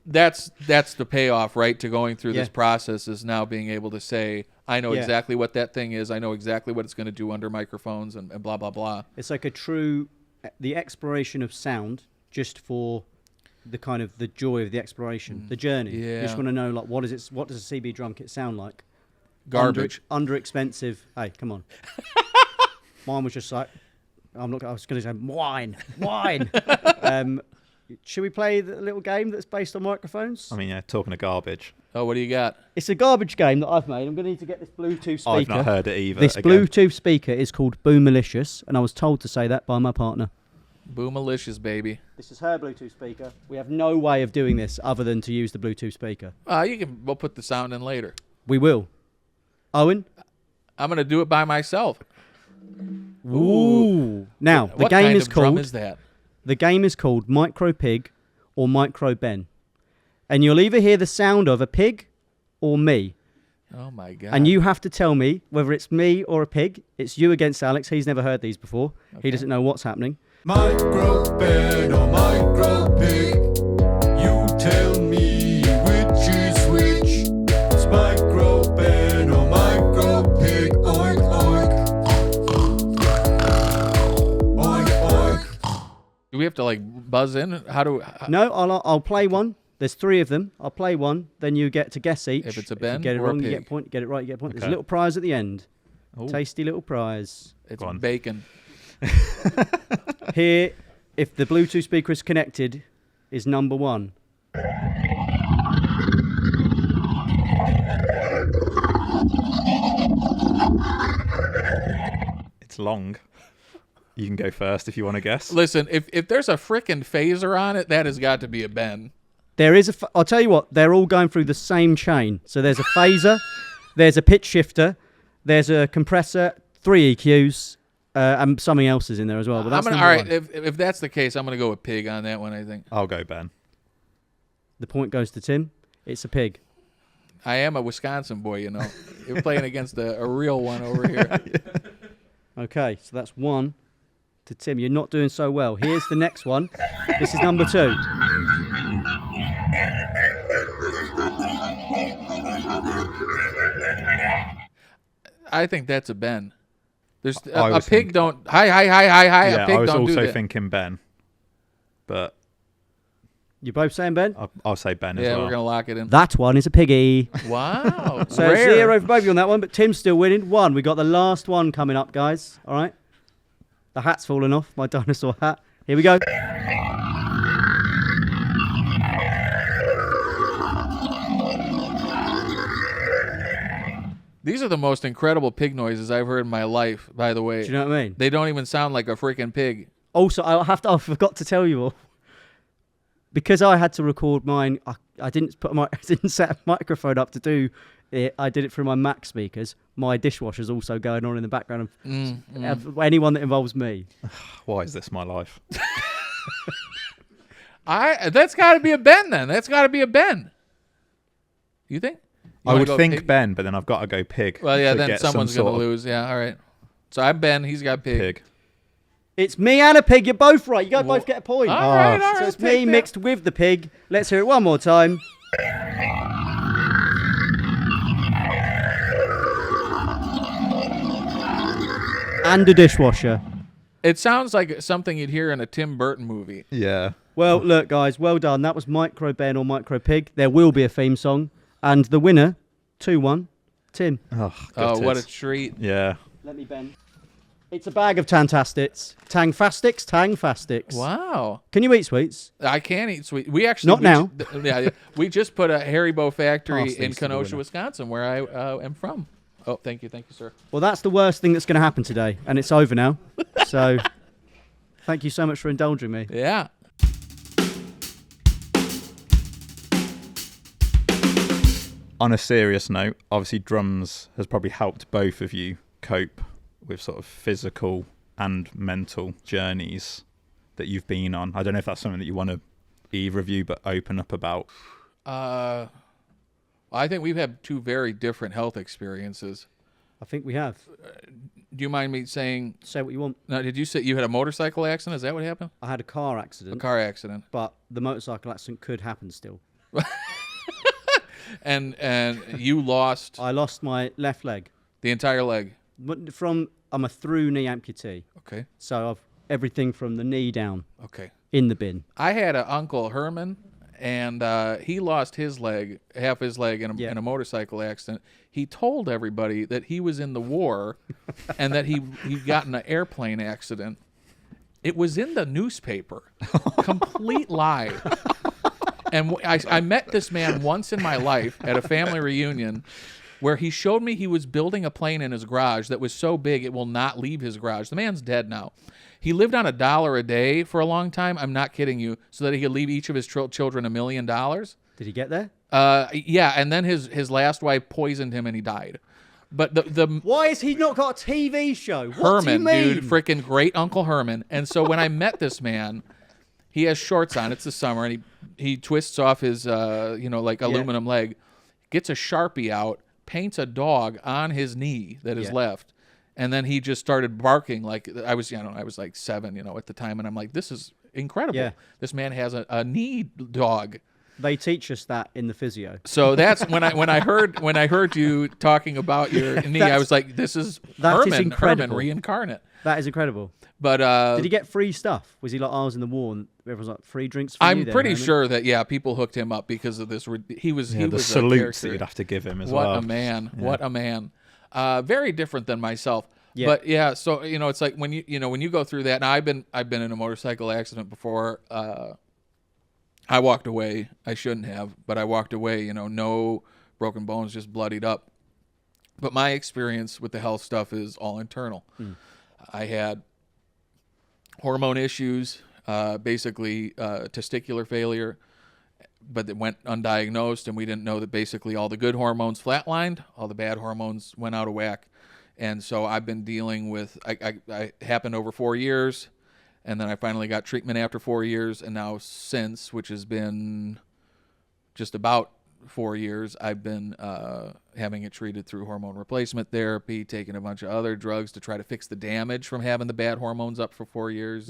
that's the payoff, right, to going through this process is now being able to say, I know exactly what that thing is. I know exactly what it's going to do under microphones and blah, blah, blah. It's like the exploration of sound just for the kind of the joy of the exploration, the journey. Yeah. You just want to know, like, what does a CB drum kit sound like? Garbage. Under expensive. Hey, come on. Mine was just like, I was going to say wine. Should we play the little game that's based on microphones? I mean, yeah, talking of garbage. Oh, what do you got? It's a garbage game that I've made. I'm going to need to get this Bluetooth speaker. I've not heard it either. This Bluetooth speaker is called Boomalicious, and I was told to say that by my partner. Boomalicious, baby. This is her Bluetooth speaker. We have no way of doing this other than to use the Bluetooth speaker. We'll put the sound in later. We will. Owen? I'm going to do it by myself. Ooh. Now, What kind of drum is that? The game is called Micro Pig or Micro Ben. And you'll either hear the sound of a pig or me. Oh, my God. And you have to tell me whether it's me or a pig. It's you against Alex. He's never heard these before. Okay. He doesn't know what's happening. Micro Ben or micro pig, you tell me which is which. It's micro Ben or micro pig, oink oink. Oink oink. Do we have to, like, buzz in? No, I'll play one. There's 3 of them. I'll play one. Then you get to guess each. If it's a Ben you get it or a wrong, you pig? get a point. Get it right, you get a point. Okay. There's a little prize at the end. Ooh. Tasty little prize. It's Go on. bacon. Here, if the Bluetooth speaker is connected, is number 1. It's long. You can go first if you want to guess. Listen, if there's a frickin' phaser on it, that has got to be a Ben. There is I'll tell you what, they're all going through the same chain. So there's a phaser, there's a pitch shifter, there's a compressor, 3 EQs, and something else is in there as well. But that's all number right, 1. if that's the case, I'm going to go with pig on that one, I think. I'll go Ben. The point goes to Tim. It's a pig. I am a Wisconsin boy, you know. You're playing against a real one over here. Okay, so that's 1 to Tim. You're not doing so well. Here's the next one. This is number 2. I think that's a Ben. There's I a was pig thinking- don't hi. Yeah, A pig I was don't do also that. thinking Ben, but You both saying Ben? I'll say Ben as Yeah, well. we're gonna lock it in. That one is a piggy. Wow. So Rare. 0 for both of you on that one, but Tim's still winning. 1. We got the last one coming up, guys. All right. The hat's fallen off, my dinosaur hat. Here we go. These are the most incredible pig noises I've heard in my life. By the way, Do you know what I mean? they don't even sound like a freaking pig. Also, I forgot to tell you all. Because I had to record mine, I didn't set a microphone up to do it. I did it through my Mac speakers. My dishwasher's also going on in the background of anyone that involves me. Why is this my life? That's got to be a Ben then. That's got to be a Ben. You think? You I wanna would go think pig? Ben, but then I've got to go pig. Well, yeah, to then get some someone's going sort to of lose. Yeah, all right. So I'm Ben. He's got pig. pig. It's me and a pig. You're both right. You guys Well, both get a point. all right. So it's take me that. mixed with the pig. Let's hear it one more time. And a dishwasher. It sounds like something you'd hear in a Tim Burton movie. Yeah. Well, look, guys, well done. That was Micro Ben or Micro Pig. There will be a theme song. And the winner, 2-1, Tim. Oh, Oh, what a gutted. treat. Yeah. Let me bend. It's a bag of Tantastics. Tangfastics. Wow. Can you eat sweets? I can't eat sweet. We actually Not now. Yeah, we just put a Haribo factory Pass in these to the Kenosha, winner. Wisconsin, where I am from. Oh, thank you, sir. Well, that's the worst thing that's going to happen today. And it's over now. So, thank you so much for indulging me. Yeah. On a serious note, obviously drums has probably helped both of you cope with sort of physical and mental journeys that you've been on. I don't know if that's something that you want to either of you but open up about. I think we've had two very different health experiences. I think we have. Do you mind me saying? Say what you want. No, did you say you had a motorcycle accident? Is that what happened? I had a car A accident, car accident. but the motorcycle accident could happen still. And you lost I lost my left leg. the entire leg. I'm a through knee amputee. Okay. So I've everything from the knee down Okay. in the bin. I had an uncle Herman, and he lost his leg, half his leg, in a motorcycle accident. He told everybody that he was in the war, and that he got in an airplane accident. It was in the newspaper. Complete lie. And I met this man once in my life at a family reunion where he showed me he was building a plane in his garage that was so big it will not leave his garage. The man's dead now. He lived on $1 a day for a long time. I'm not kidding you. So that he could leave each of his children $1 million. Did he get there? Yeah, and then his last wife poisoned him and he died. But the Why has he not got a TV show? What Herman, do you mean? dude, freaking great Uncle Herman. And so when I met this man, he has shorts on. It's the summer, and he twists off his aluminum leg, gets a Sharpie out, paints a dog on his knee that is left, and then he just started barking like I was like 7, at the time, and I'm like, this is incredible. Yeah. This man has a knee dog. They teach us that in the physio. So that's when I heard you talking about your knee, I was like, this is that is Herman incredible. reincarnate. That is incredible. But Did he get free stuff? Was he like, I was in the war and everyone's like, free drinks for you I'm then, pretty Herman? sure that people hooked him up because of this. He was The a salutes that character. you'd have to give him as What well. a man! Yeah. What a man! Very different than myself. Yeah. But yeah, so it's like when you go through that. Now I've been in a motorcycle accident before. I walked away. I shouldn't have, but I walked away. No broken bones, just bloodied up. But my experience with the health stuff is all internal. I had hormone issues, basically testicular failure, but it went undiagnosed, and we didn't know that basically all the good hormones flatlined, all the bad hormones went out of whack. And so I've been dealing with, I happened over 4 years, and then I finally got treatment after 4 years, and now since, which has been just about 4 years, I've been having it treated through hormone replacement therapy, taking a bunch of other drugs to try to fix the damage from having the bad hormones up for 4 years.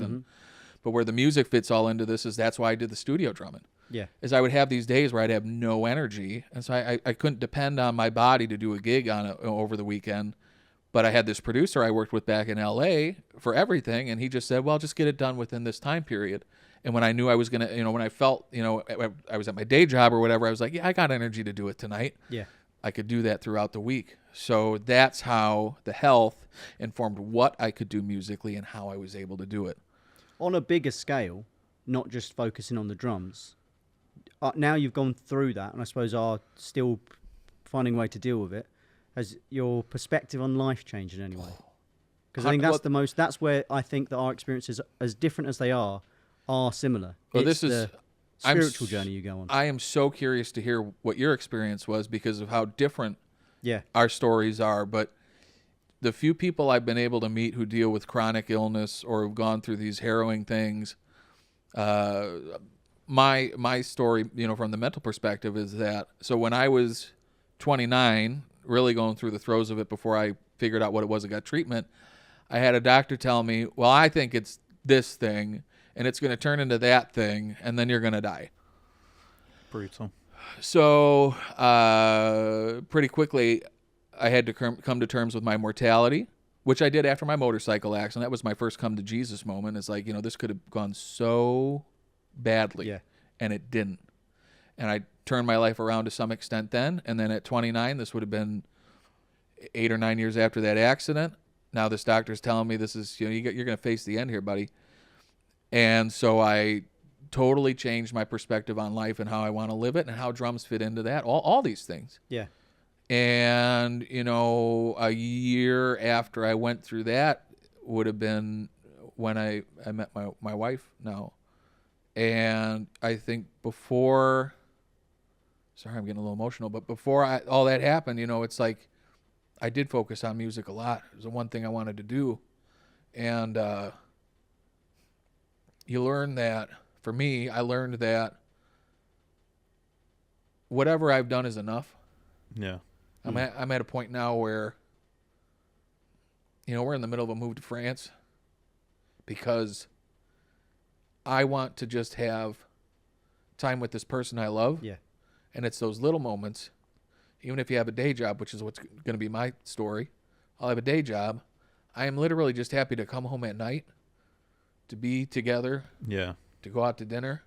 But where the music fits all into this is that's why I did the studio drumming. Yeah. Is I would have these days where I'd have no energy, and so I couldn't depend on my body to do a gig over the weekend But I had this producer I worked with back in LA for everything, and he just said, well, just get it done within this time period. And when I knew I was going to, when I felt, I was at my day job or whatever, I was like, yeah, I got energy to do it tonight. Yeah. I could do that throughout the week. So that's how the health informed what I could do musically and how I was able to do it. On a bigger scale, not just focusing on the drums, now you've gone through that, and I suppose are still finding a way to deal with it. Has your perspective on life changed in any way? Because I think that's where I think that our experiences, as different as they are similar. Well, it's this is the spiritual journey you go on. I am so curious to hear what your experience was because of how different our stories are. But the few people I've been able to meet who deal with chronic illness or have gone through these harrowing things, my story, from the mental perspective is that, so when I was 29, really going through the throes of it before I figured out what it was and got treatment, I had a doctor tell me, well, I think it's this thing, and it's going to turn into that thing, and then you're going to die. Brutal. So pretty quickly, I had to come to terms with my mortality, which I did after my motorcycle accident. That was my first come to Jesus moment. It's like, this could have gone so badly, and it didn't. And I turned my life around to some extent then. And then at 29, this would have been 8 or 9 years after that accident. Now this doctor's telling me this is, you're going to face the end here, buddy. And so I totally changed my perspective on life and how I want to live it and how drums fit into that. All these things. Yeah. And, a year after I went through that would have been when I met my wife now. And I think before... Sorry, I'm getting a little emotional, but before all that happened, it's like I did focus on music a lot. It was the one thing I wanted to do. And you learn that, for me, I learned that whatever I've done is enough. Yeah. I'm at a point now where, we're in the middle of a move to France because I want to just have time with this person I love. Yeah. And it's those little moments, even if you have a day job, which is what's going to be my story. I'll have a day job. I am literally just happy to come home at night, to be together, to go out to dinner,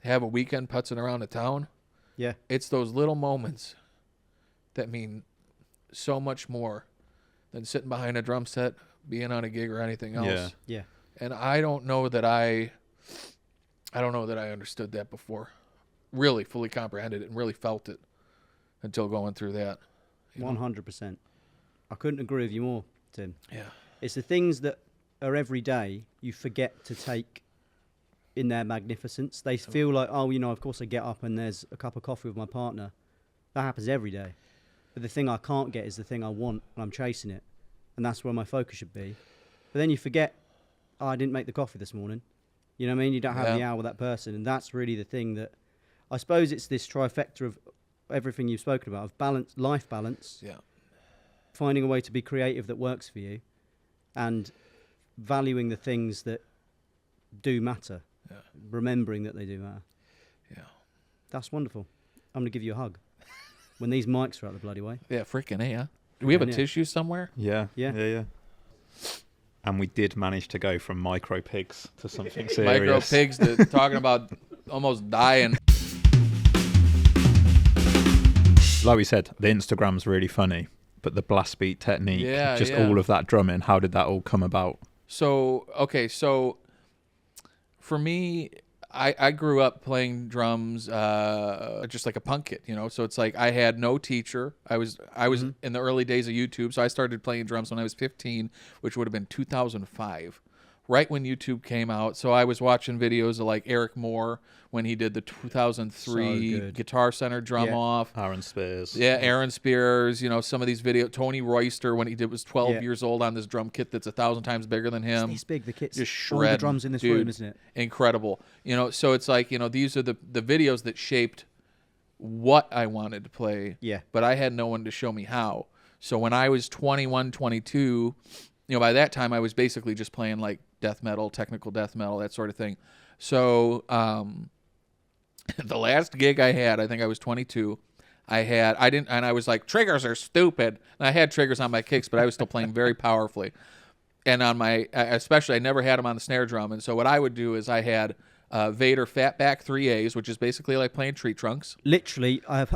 have a weekend putzing around the town. Yeah. It's those little moments that mean so much more than sitting behind a drum set, being on a gig or anything else. Yeah. And I don't know that I understood that before. Really fully comprehended it and really felt it until going through that. 100%. I couldn't agree with you more, Tim. Yeah. It's the things that are every day you forget to take in their magnificence. They feel like, of course I get up and there's a cup of coffee with my partner. That happens every day. But the thing I can't get is the thing I want, and I'm chasing it. And that's where my focus should be. But then you forget, I didn't make the coffee this morning. You know what I mean? You don't have the hour with that person. And that's really the thing that, I suppose it's this trifecta of everything you've spoken about, of balance, life balance, finding a way to be creative that works for you, and valuing the things that do matter, remembering that they do matter. Yeah. That's wonderful. I'm going to give you a hug when these mics are out the bloody way. Yeah, freaking A, huh? Do we have a tissue somewhere? Yeah. And we did manage to go from micro pigs to something serious. Micro pigs to talking about almost dying. Like we said, the Instagram's really funny, but the blast beat technique, all of that drumming, how did that all come about? So for me, I grew up playing drums just like a punk kid, so it's like I had no teacher. I was in the early days of YouTube, so I started playing drums when I was 15, which would have been 2005. Right when YouTube came out. So I was watching videos of like Eric Moore when he did the 2003 Guitar Center drum off. Aaron Spears. Yeah, Aaron Spears. Some of these videos. Tony Royster when he was 12 years old on this drum kit that's 1,000 times bigger than him. It's big. The kit's just all shred the drums in this room, isn't it? Incredible. So it's like these are the videos that shaped what I wanted to play. Yeah. But I had no one to show me how. So when I was 21, 22. By that time I was basically just playing like death metal, technical death metal, that sort of thing. So the last gig I had, I think I was 22. I was like, triggers are stupid. And I had triggers on my kicks, but I was still playing very powerfully. And on my, especially, I never had them on the snare drum. And so what I would do is I had Vader Fatback 3As, which is basically like playing tree trunks. Literally, I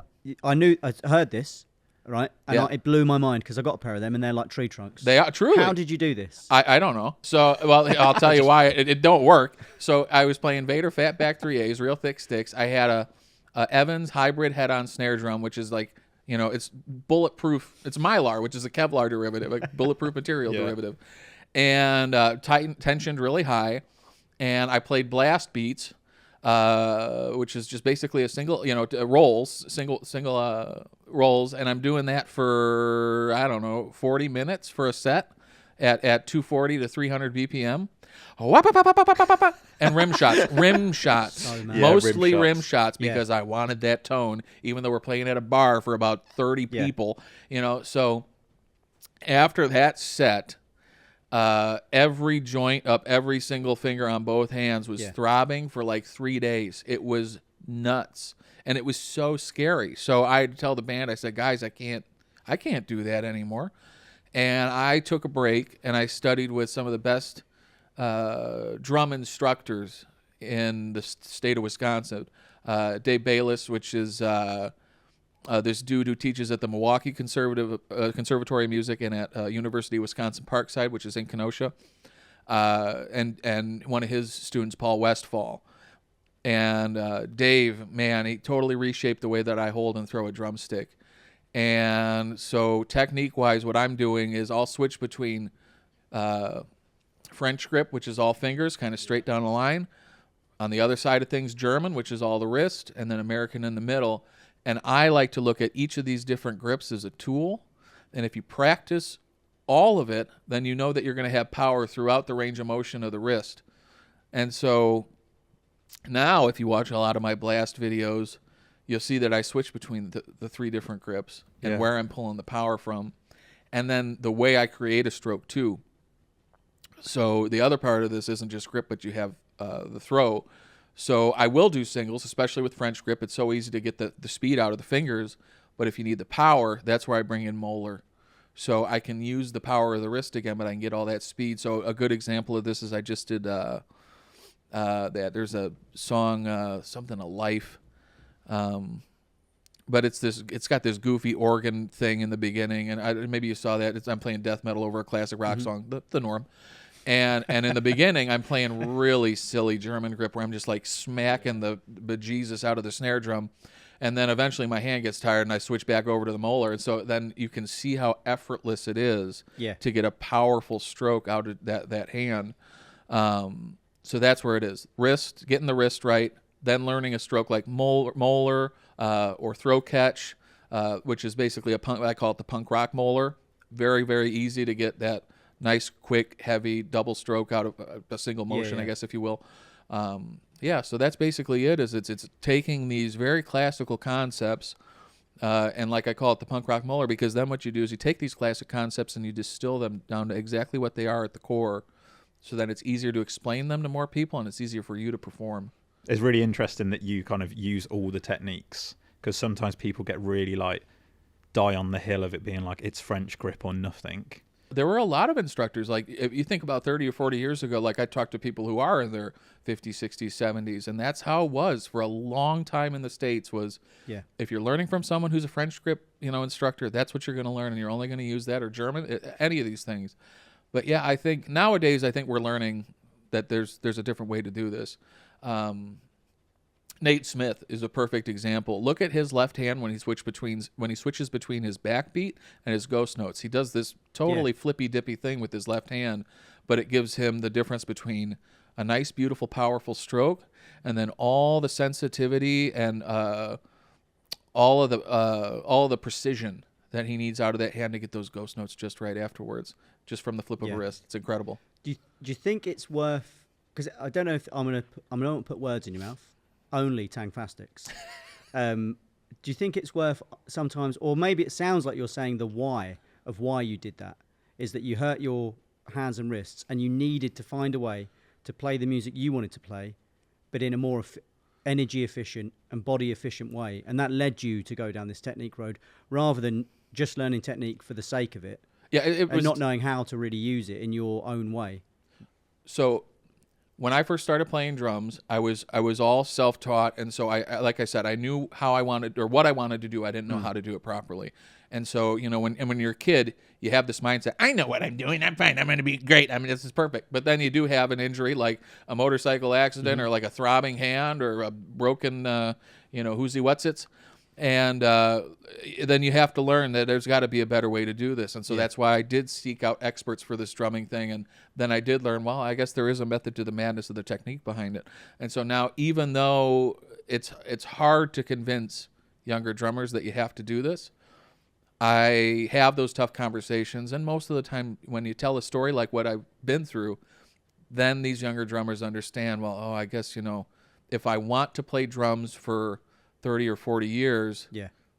heard this, right? And it blew my mind because I got a pair of them and they're like tree trunks. They are, truly. How did you do this? I don't know. So, well, I'll tell you why it don't work. So I was playing Vader Fatback 3As, real thick sticks. I had a Evans hybrid head-on snare drum, which is like, it's bulletproof. It's Mylar, which is a Kevlar derivative, like bulletproof material derivative. And tensioned really high. And I played blast beats, which is just basically a single, rolls, single rolls. And I'm doing that for, 40 minutes for a set at 240 to 300 BPM. And rim shots, mostly rim shots because I wanted that tone, even though we're playing at a bar for about 30 people, So after that set, every joint up every single finger on both hands was throbbing for like 3 days. It was nuts, and it was so scary. So I'd tell the band, I said, guys, I can't do that anymore. And I took a break and I studied with some of the best drum instructors in the state of Wisconsin. Dave Bayless, which is this dude who teaches at the Milwaukee Conservatory of Music and at University of Wisconsin Parkside, which is in Kenosha, and one of his students, Paul Westfall. And Dave, man, he totally reshaped the way that I hold and throw a drumstick. And so technique-wise, what I'm doing is I'll switch between French grip, which is all fingers, kind of straight down the line. On the other side of things, German, which is all the wrist, and then American in the middle. And I like to look at each of these different grips as a tool. And if you practice all of it, then you know that you're going to have power throughout the range of motion of the wrist. And so now if you watch a lot of my blast videos, you'll see that I switch between the three different grips and where I'm pulling the power from. And then the way I create a stroke too. So the other part of this isn't just grip, but you have the throw. So I will do singles, especially with French grip. It's so easy to get the speed out of the fingers. But if you need the power, that's where I bring in molar. So I can use the power of the wrist again, but I can get all that speed. So a good example of this is I just did that. There's a song, something of life. But it's got this goofy organ thing in the beginning. And maybe you saw that. I'm playing death metal over a classic rock song, the norm. And in the beginning, I'm playing really silly German grip where I'm just like smacking the bejesus out of the snare drum. And then eventually my hand gets tired and I switch back over to the molar. And so then you can see how effortless it is to get a powerful stroke out of that hand. So that's where it is. Wrist, getting the wrist right, then learning a stroke like molar or throw catch, which is basically I call it the punk rock molar. Very, very easy to get that nice, quick, heavy double stroke out of a single motion, I guess, if you will. So that's basically it. It's taking these very classical concepts, and like I call it the punk rock molar, because then what you do is you take these classic concepts and you distill them down to exactly what they are at the core, so that it's easier to explain them to more people and it's easier for you to perform. It's really interesting that you kind of use all the techniques, because sometimes people get really die on the hill of it being like it's French grip or nothing. There were a lot of instructors, like if you think about 30 or 40 years ago, like I talked to people who are in their 50s, 60s, 70s, and that's how it was for a long time in the States was if you're learning from someone who's a French grip, instructor, that's what you're going to learn, and you're only going to use that, or German, any of these things. But yeah, I think nowadays, we're learning that there's a different way to do this. Nate Smith is a perfect example. Look at his left hand when he switches between his backbeat and his ghost notes. He does this totally flippy dippy thing with his left hand, but it gives him the difference between a nice, beautiful, powerful stroke and then all the sensitivity and all of the precision that he needs out of that hand to get those ghost notes just right afterwards, just from the flip of a wrist. It's incredible. Do you think it's worth? Because I don't know if I'm gonna put words in your mouth. Only Tangfastics. Do you think it's worth sometimes, or maybe it sounds like you're saying the why of why you did that is that you hurt your hands and wrists and you needed to find a way to play the music you wanted to play, but in a more energy efficient and body efficient way, and that led you to go down this technique road rather than just learning technique for the sake of it. Yeah, it was and not knowing how to really use it in your own way. So when I first started playing drums, I was all self-taught, and so I like I said, I knew how I wanted or what I wanted to do. I didn't know how to do it properly. And so, you know, when you're a kid, you have this mindset, I know what I'm doing, I'm fine, I'm going to be great, I mean, this is perfect. But then you do have an injury like a motorcycle accident or like a throbbing hand or a broken, whoozy whatsits. And then you have to learn that there's got to be a better way to do this. And so that's why I did seek out experts for this drumming thing. And then I did learn, well, I guess there is a method to the madness of the technique behind it. And so now, even though it's hard to convince younger drummers that you have to do this, I have those tough conversations. And most of the time, when you tell a story like what I've been through, then these younger drummers understand, well, I guess, if I want to play drums for 30 or 40 years,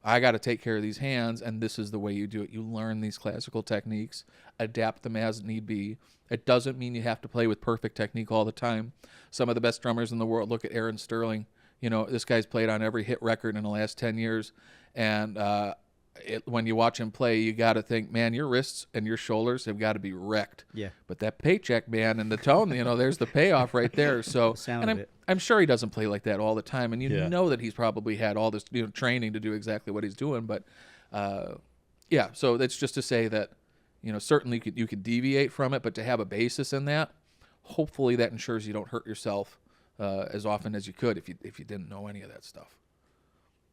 I got to take care of these hands, and this is the way you do it. You learn these classical techniques, adapt them as need be. It doesn't mean you have to play with perfect technique all the time. Some of the best drummers in the world, look at Aaron Sterling. This guy's played on every hit record in the last 10 years, and when you watch him play, you got to think, man, your wrists and your shoulders have got to be wrecked. Yeah. But that paycheck, man, and the tone, there's the payoff right there. So, and I'm sure he doesn't play like that all the time, and you know that he's probably had all this training to do exactly what he's doing. But so that's just to say that certainly you could deviate from it, but to have a basis in that, hopefully that ensures you don't hurt yourself as often as you could if you didn't know any of that stuff.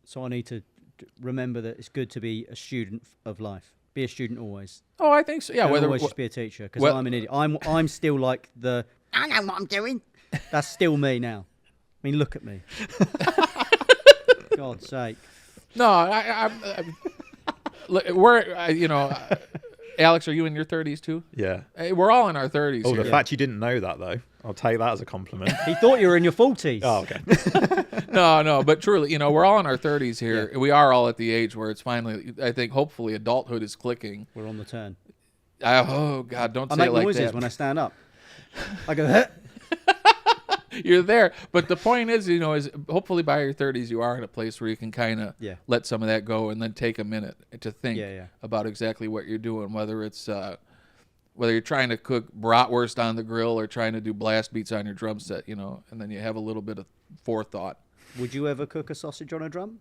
So I need to remember that it's good to be a student of life. Be a student always. Oh, I think so. Yeah, Don't always just be a teacher, because I'm an idiot. I'm still like I know what I'm doing. That's still me now. I mean, look at me. God's sake. No, Alex, are you in your 30s too? Yeah. Hey, we're all in our 30s. Oh, here. the fact you didn't know that, though, I'll take that as a compliment. He thought you were in your 40s. Oh, okay. No, but truly, we're all in our 30s here. Yeah. We are all at the age where it's finally, I think, hopefully, adulthood is clicking. We're on the turn. Oh God, don't say it like that. I make noises when I stand up. I go, huh? You're there, but the point is, is hopefully by your 30s you are in a place where you can kind of let some of that go and then take a minute to think about exactly what you're doing, whether it's whether you're trying to cook bratwurst on the grill or trying to do blast beats on your drum set, and then you have a little bit of forethought. Would you ever cook a sausage on a drum?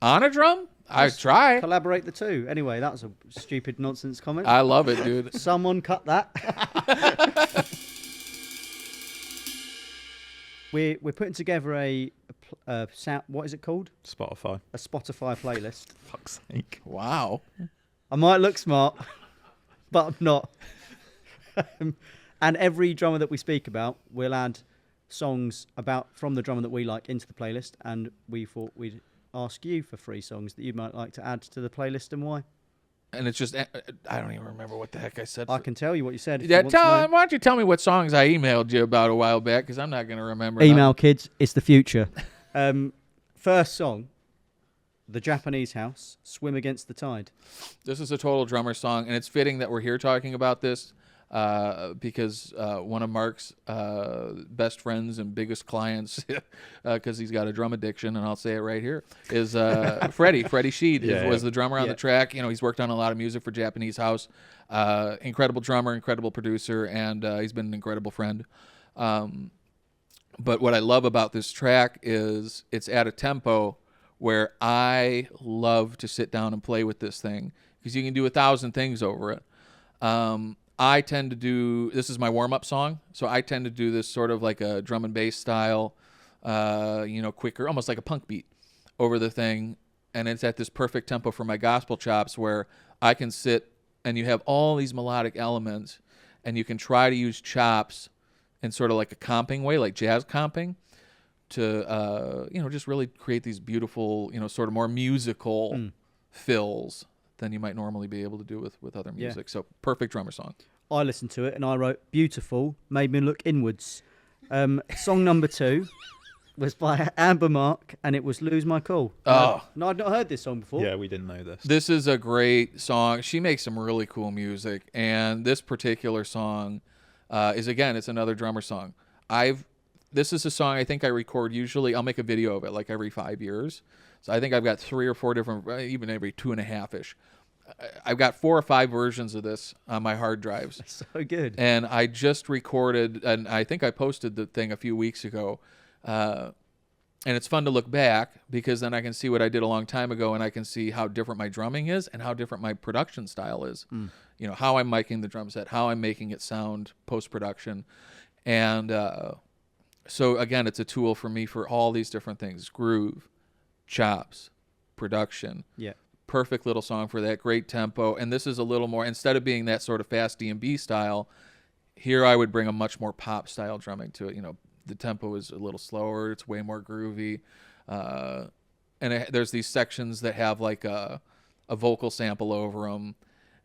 On a drum? I try. Collaborate the two. Anyway, that's a stupid nonsense comment. I love it, dude. Someone cut that. We're putting together a sound, what is it called? Spotify. A Spotify playlist. Fuck's sake. Wow. I might look smart, but I'm not. And every drummer that we speak about, we'll add songs from the drummer that we like into the playlist, and we thought we'd ask you for 3 songs that you might like to add to the playlist and why. And it's just, I don't even remember what the heck I said. I can tell you what you said. Yeah, why don't you tell me what songs I emailed you about a while back, because I'm not going to remember. Email, kids. It's the future. First song, The Japanese House, Swim Against the Tide. This is a total drummer song, and it's fitting that we're here talking about this because one of Mark's best friends and biggest clients, because he's got a drum addiction, and I'll say it right here, is Freddie Sheed was the drummer on the track. He's worked on a lot of music for Japanese House. Incredible drummer, incredible producer, and he's been an incredible friend. But what I love about this track is it's at a tempo where I love to sit down and play with this thing, because you can do 1,000 things over it. I tend to do, this is my warm-up song, so I tend to do this sort of like a drum and bass style, quicker, almost like a punk beat over the thing, and it's at this perfect tempo for my gospel chops where I can sit and you have all these melodic elements, and you can try to use chops in sort of like a comping way, like jazz comping, to, just really create these beautiful, sort of more musical fills than you might normally be able to do with other music. So perfect drummer song. I listened to it and I wrote, beautiful, made me look inwards. Song number 2 was by Amber Mark, and it was Lose My Cool. No, I'd not heard this song before. Yeah, we didn't know this. This is a great song. She makes some really cool music, and this particular song is, again, it's another drummer song. this is a song I think I record usually. I'll make a video of it like every 5 years. So I think I've got 3 or 4 different, even every 2.5-ish. I've got 4 or 5 versions of this on my hard drives. So good. And I just recorded, and I think I posted the thing a few weeks ago. And it's fun to look back because then I can see what I did a long time ago, and I can see how different my drumming is and how different my production style is. You know, how I'm miking the drum set, how I'm making it sound post-production. And so, again, it's a tool for me for all these different things. Groove, chops, production. Yeah. Perfect little song for that. Great tempo. And this is a little more, instead of being that sort of fast D&B style, here I would bring a much more pop-style drumming to it. You know, the tempo is a little slower. It's way more groovy. There's these sections that have like a vocal sample over them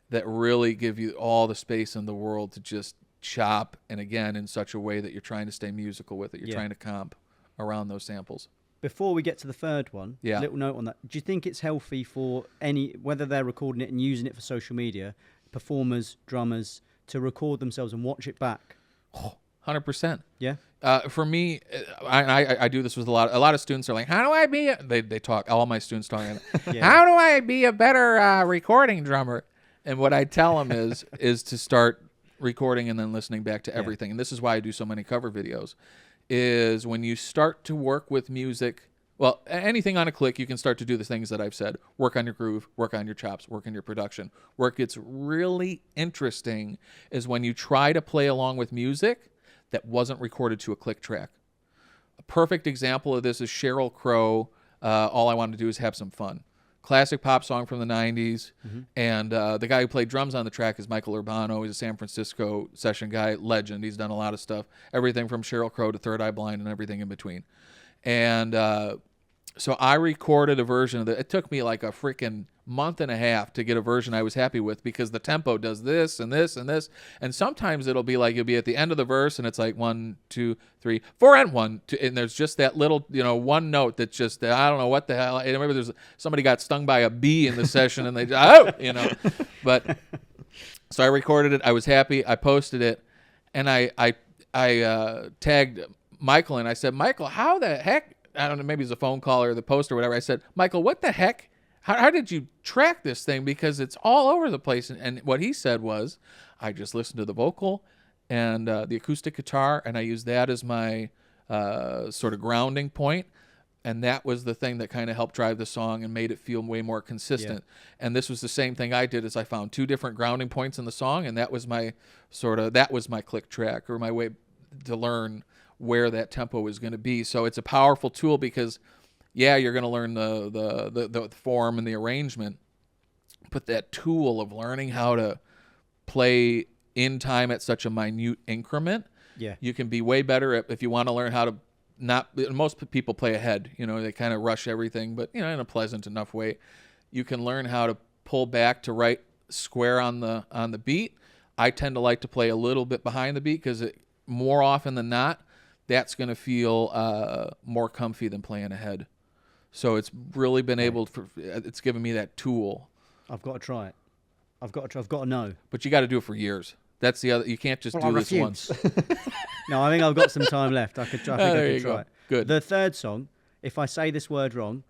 that really give you all the space in the world to just chop, and again, in such a way that you're trying to stay musical with it. You're trying to comp around those samples. Before we get to the third one, little note on that. Do you think it's healthy for whether they're recording it and using it for social media, performers, drummers, to record themselves and watch it back? 100%. Yeah. For me, I do this with a lot of students are like, how do I be they talk, all my students talking, how do I be a better recording drummer? And what I tell them is to start recording and then listening back to everything. And this is why I do so many cover videos, is when you start to work with music, well, anything on a click, you can start to do the things that I've said. Work on your groove, work on your chops, work on your production. Where it gets really interesting is when you try to play along with music that wasn't recorded to a click track. A perfect example of this is Sheryl Crow, All I Want to Do Is Have Some Fun. Classic pop song from the 90s. And the guy who played drums on the track is Michael Urbano. He's a San Francisco session guy, legend. He's done a lot of stuff, everything from Sheryl Crow to Third Eye Blind and everything in between. And so I recorded a version of it. It took me like a freaking month and a half to get a version I was happy with, because the tempo does this and this and this. And sometimes it'll be like, you'll be at the end of the verse and it's like 1, 2, 3, 4, and 1, 2, and there's just that little, one note that's just, I don't know what the hell. I remember somebody got stung by a bee in the session and they, but so I recorded it. I was happy. I posted it, and I tagged Michael, and I said, Michael, how the heck, I don't know, maybe it's a phone call or the post or whatever. I said, Michael, what the heck? How did you track this thing? Because it's all over the place. And what he said was, I just listened to the vocal and the acoustic guitar, and I used that as my sort of grounding point. And that was the thing that kind of helped drive the song and made it feel way more consistent. Yeah. And this was the same thing I did, is I found 2 different grounding points in the song, and that was my click track, or my way to learn where that tempo is going to be. So it's a powerful tool because, you're going to learn the form and the arrangement, but that tool of learning how to play in time at such a minute increment, you can be way better at, if you want to learn how to most people play ahead, they kind of rush everything, but in a pleasant enough way. You can learn how to pull back to right square on the beat. I tend to like to play a little bit behind the beat, because more often than not, that's going to feel more comfy than playing ahead. So it's really been it's given me that tool. I've got to try it. I've got to know. But you got to do it for years. That's the other. You can't just do this once. No, I think I've got some time left. I could try. I could try it. Good. The third song, if I say this word wrong,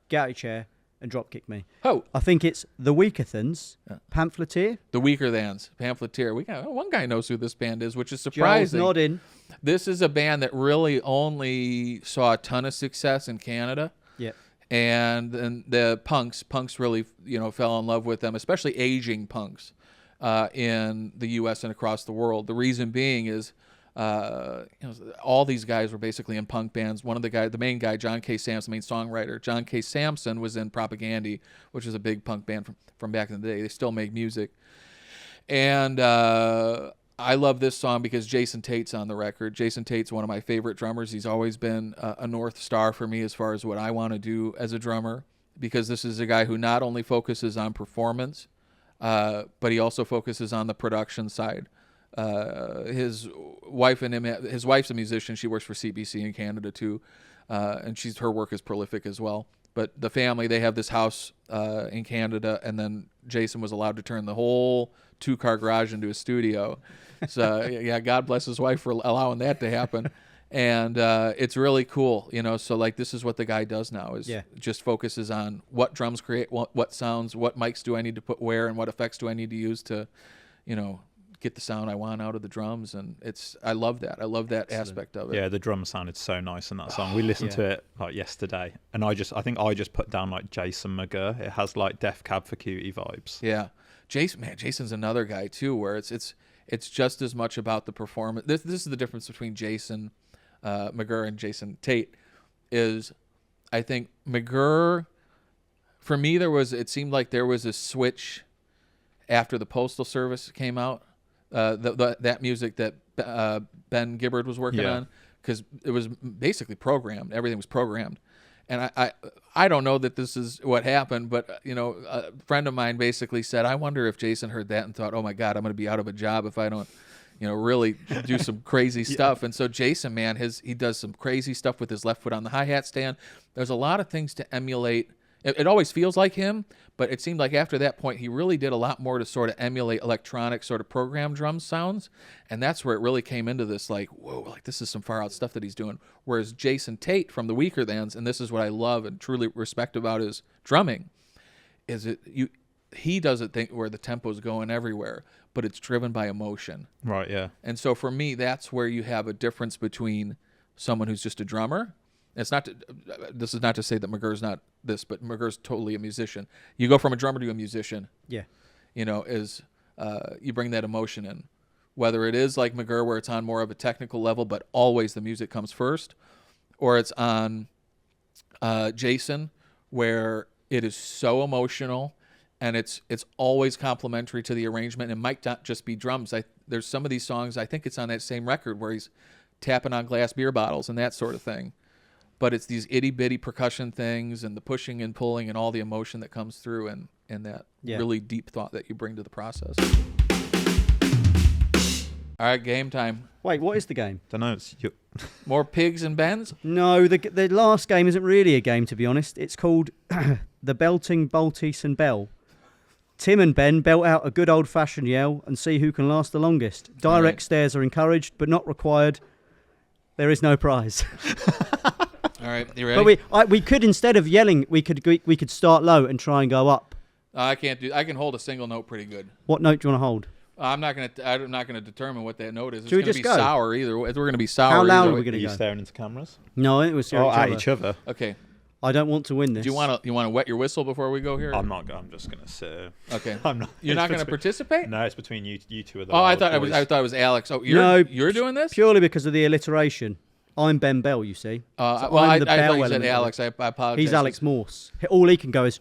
get out of your chair and drop kick me. Oh. I think it's the Weakerthans, Pamphleteer. The Weaker Thans, Pamphleteer. One guy knows who this band is, which is surprising. Joel's nodding. This is a band that really only saw a ton of success in Canada. Yeah. And the punks really, fell in love with them, especially aging punks in the U.S. and across the world. The reason being is, all these guys were basically in punk bands. One of the main guy, John K. Samson, main songwriter, John K. Samson was in Propaganda, which is a big punk band from back in the day. They still make music. And I love this song because Jason Tate's on the record. Jason Tate's one of my favorite drummers. He's always been a North Star for me as far as what I want to do as a drummer, because this is a guy who not only focuses on performance, but he also focuses on the production side. His wife's a musician. She works for CBC in Canada too, and her work is prolific as well. But the family, they have this house in Canada, and then Jason was allowed to turn the whole 2-car garage into a studio. So God bless his wife for allowing that to happen. And it's really cool, you know. So like this is what the guy does now is just focuses on what drums create, what sounds, what mics do I need to put where, and what effects do I need to use to, you know, get the sound I want out of the drums. And I love that. I love that aspect of it. Yeah, the drum sounded so nice in that song. We listened to it like yesterday, and I think I just put down like Jason McGurr. It has like Def Cab for Cutie vibes. Yeah, Jason's another guy too, where it's just as much about the performance. This is the difference between Jason McGurr and Jason Tate. Is I think McGurr, for me, it seemed like there was a switch after the Postal Service came out. That music that Ben Gibbard was working on, because it was basically programmed. Everything was programmed. And I don't know that this is what happened, but you know, a friend of mine basically said, I wonder if Jason heard that and thought, oh my God, I'm going to be out of a job if I don't, you know, really do some crazy stuff. And so Jason, man, he does some crazy stuff with his left foot on the hi-hat stand. There's a lot of things to emulate. It always feels like him, but it seemed like after that point, he really did a lot more to sort of emulate electronic sort of program drum sounds. And that's where it really came into this, like, whoa, like this is some far out stuff that he's doing. Whereas Jason Tate from the Weakerthans, and this is what I love and truly respect about his drumming, is he doesn't think where the tempo's going everywhere, but it's driven by emotion. Right, yeah. And so for me, that's where you have a difference between someone who's just a drummer. This is not to say that McGurr's not this, but McGurr's totally a musician. You go from a drummer to a musician. Yeah. You know, you bring that emotion in. Whether it is like McGurr where it's on more of a technical level, but always the music comes first, or it's on Jason where it is so emotional and it's always complementary to the arrangement. It might not just be drums. There's some of these songs, I think it's on that same record where he's tapping on glass beer bottles and that sort of thing. But it's these itty-bitty percussion things and the pushing and pulling and all the emotion that comes through and that really deep thought that you bring to the process. All right, game time. Wait, what is the game? Don't know. More pigs and Bens? No, the last game isn't really a game, to be honest. It's called the Belting, Baltes and Bell. Tim and Ben belt out a good old-fashioned yell and see who can last the longest. Direct stares are encouraged, but not required. There is no prize. All right, you ready? But we could, instead of yelling, we could start low and try and go up. I can't do. I can hold a single note pretty good. What note do you want to hold? I'm not gonna determine what that note is. It's Should we gonna just be go? sour either. We're gonna be sour. How loud either are we way. going Are to you go? staring into cameras? No, I think it was At each other. Okay. I don't want to win this. Do you want to wet your whistle before we go here? I'm not. I'm just gonna sit. Okay. I'm not. You're not gonna participate? No, it's between you two. Are the Oh, I wild thought boys. it was Alex. Oh, No, you're doing this? purely because of the alliteration. I'm Ben Bell, you see. So Well, I I'm the thought Bell you said element of Alex. I apologize. He's Alex Morse. All he can go is.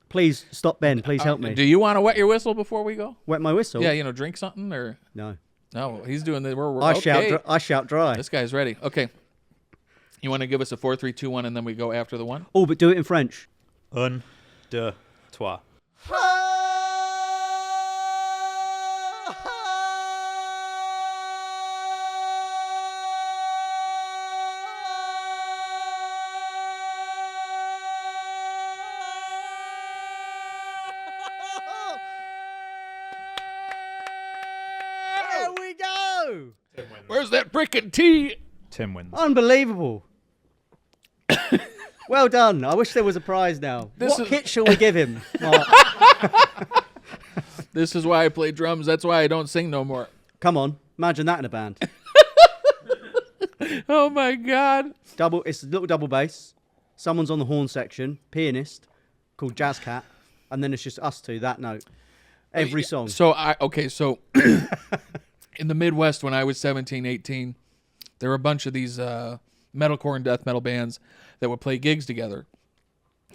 Please stop, Ben. Please help me. Do you want to wet your whistle before we go? Wet my whistle. Yeah, drink something or No. no? He's doing the. We're I okay. shout. I shout dry. This guy's ready. Okay. You want to give us a 4, 3, 2, 1, and then we go after the one? Oh, but do it in French. Un, deux, trois. There we go. Where's that frickin' tea? Tim wins. Unbelievable. Well done. I wish there was a prize now. What kit shall we give him, Mark? This is why I play drums. That's why I don't sing no more. Come on. Imagine that in a band. Oh my God. It's a little double bass. Someone's on the horn section, pianist, called Jazz Cat, and then it's just us two, that note. Every song. So in the Midwest when I was 17, 18, there were a bunch of these metalcore and death metal bands that would play gigs together.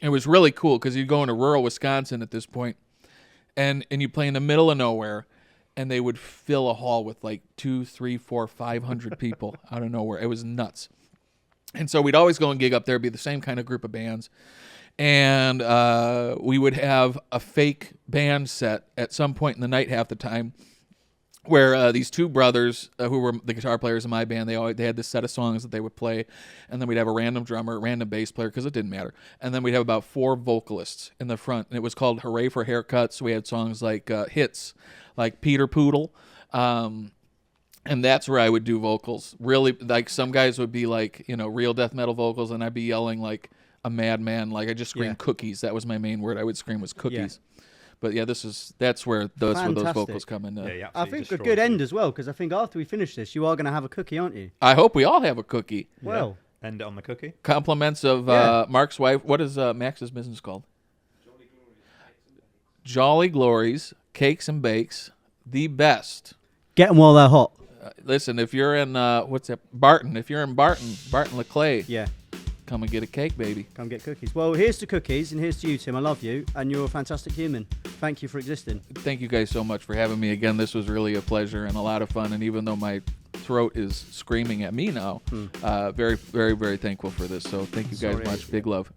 It was really cool because you'd go into rural Wisconsin at this point, and you play in the middle of nowhere, and they would fill a hall with like 200, 300, 400, 500 people out of nowhere. It was nuts. And so we'd always go and gig up there, be the same kind of group of bands. And we would have a fake band set at some point in the night half the time where these two brothers who were the guitar players in my band, they had this set of songs that they would play, and then we'd have a random drummer, random bass player, because it didn't matter. And then we'd have about 4 vocalists in the front, and it was called Hooray for Haircuts. We had songs like hits, like Peter Poodle, And that's where I would do vocals. Really, like some guys would be like, real death metal vocals, and I'd be yelling like a madman. Like I just screamed cookies. That was my main word I would scream was cookies. But yeah, that's where those vocals come in. Yeah, I think a good end as well, because I think after we finish this, you are going to have a cookie, aren't you? I hope we all have a cookie. Well, end it on the cookie. Compliments of Mark's wife. What is Max's business called? Jolly Glories, Cakes and Bakes, the best. get them while they're hot. Listen, if you're in Barton, if you're in Barton Laclay, Yeah, come and get a cake, baby. come get cookies. Well, here's to cookies, and here's to you, Tim. I love you, and you're a fantastic human. Thank you for existing. Thank you guys so much for having me again. This was really a pleasure and a lot of fun. And even though my throat is screaming at me now, very, very, very thankful for this. So thank you guys much. Big love.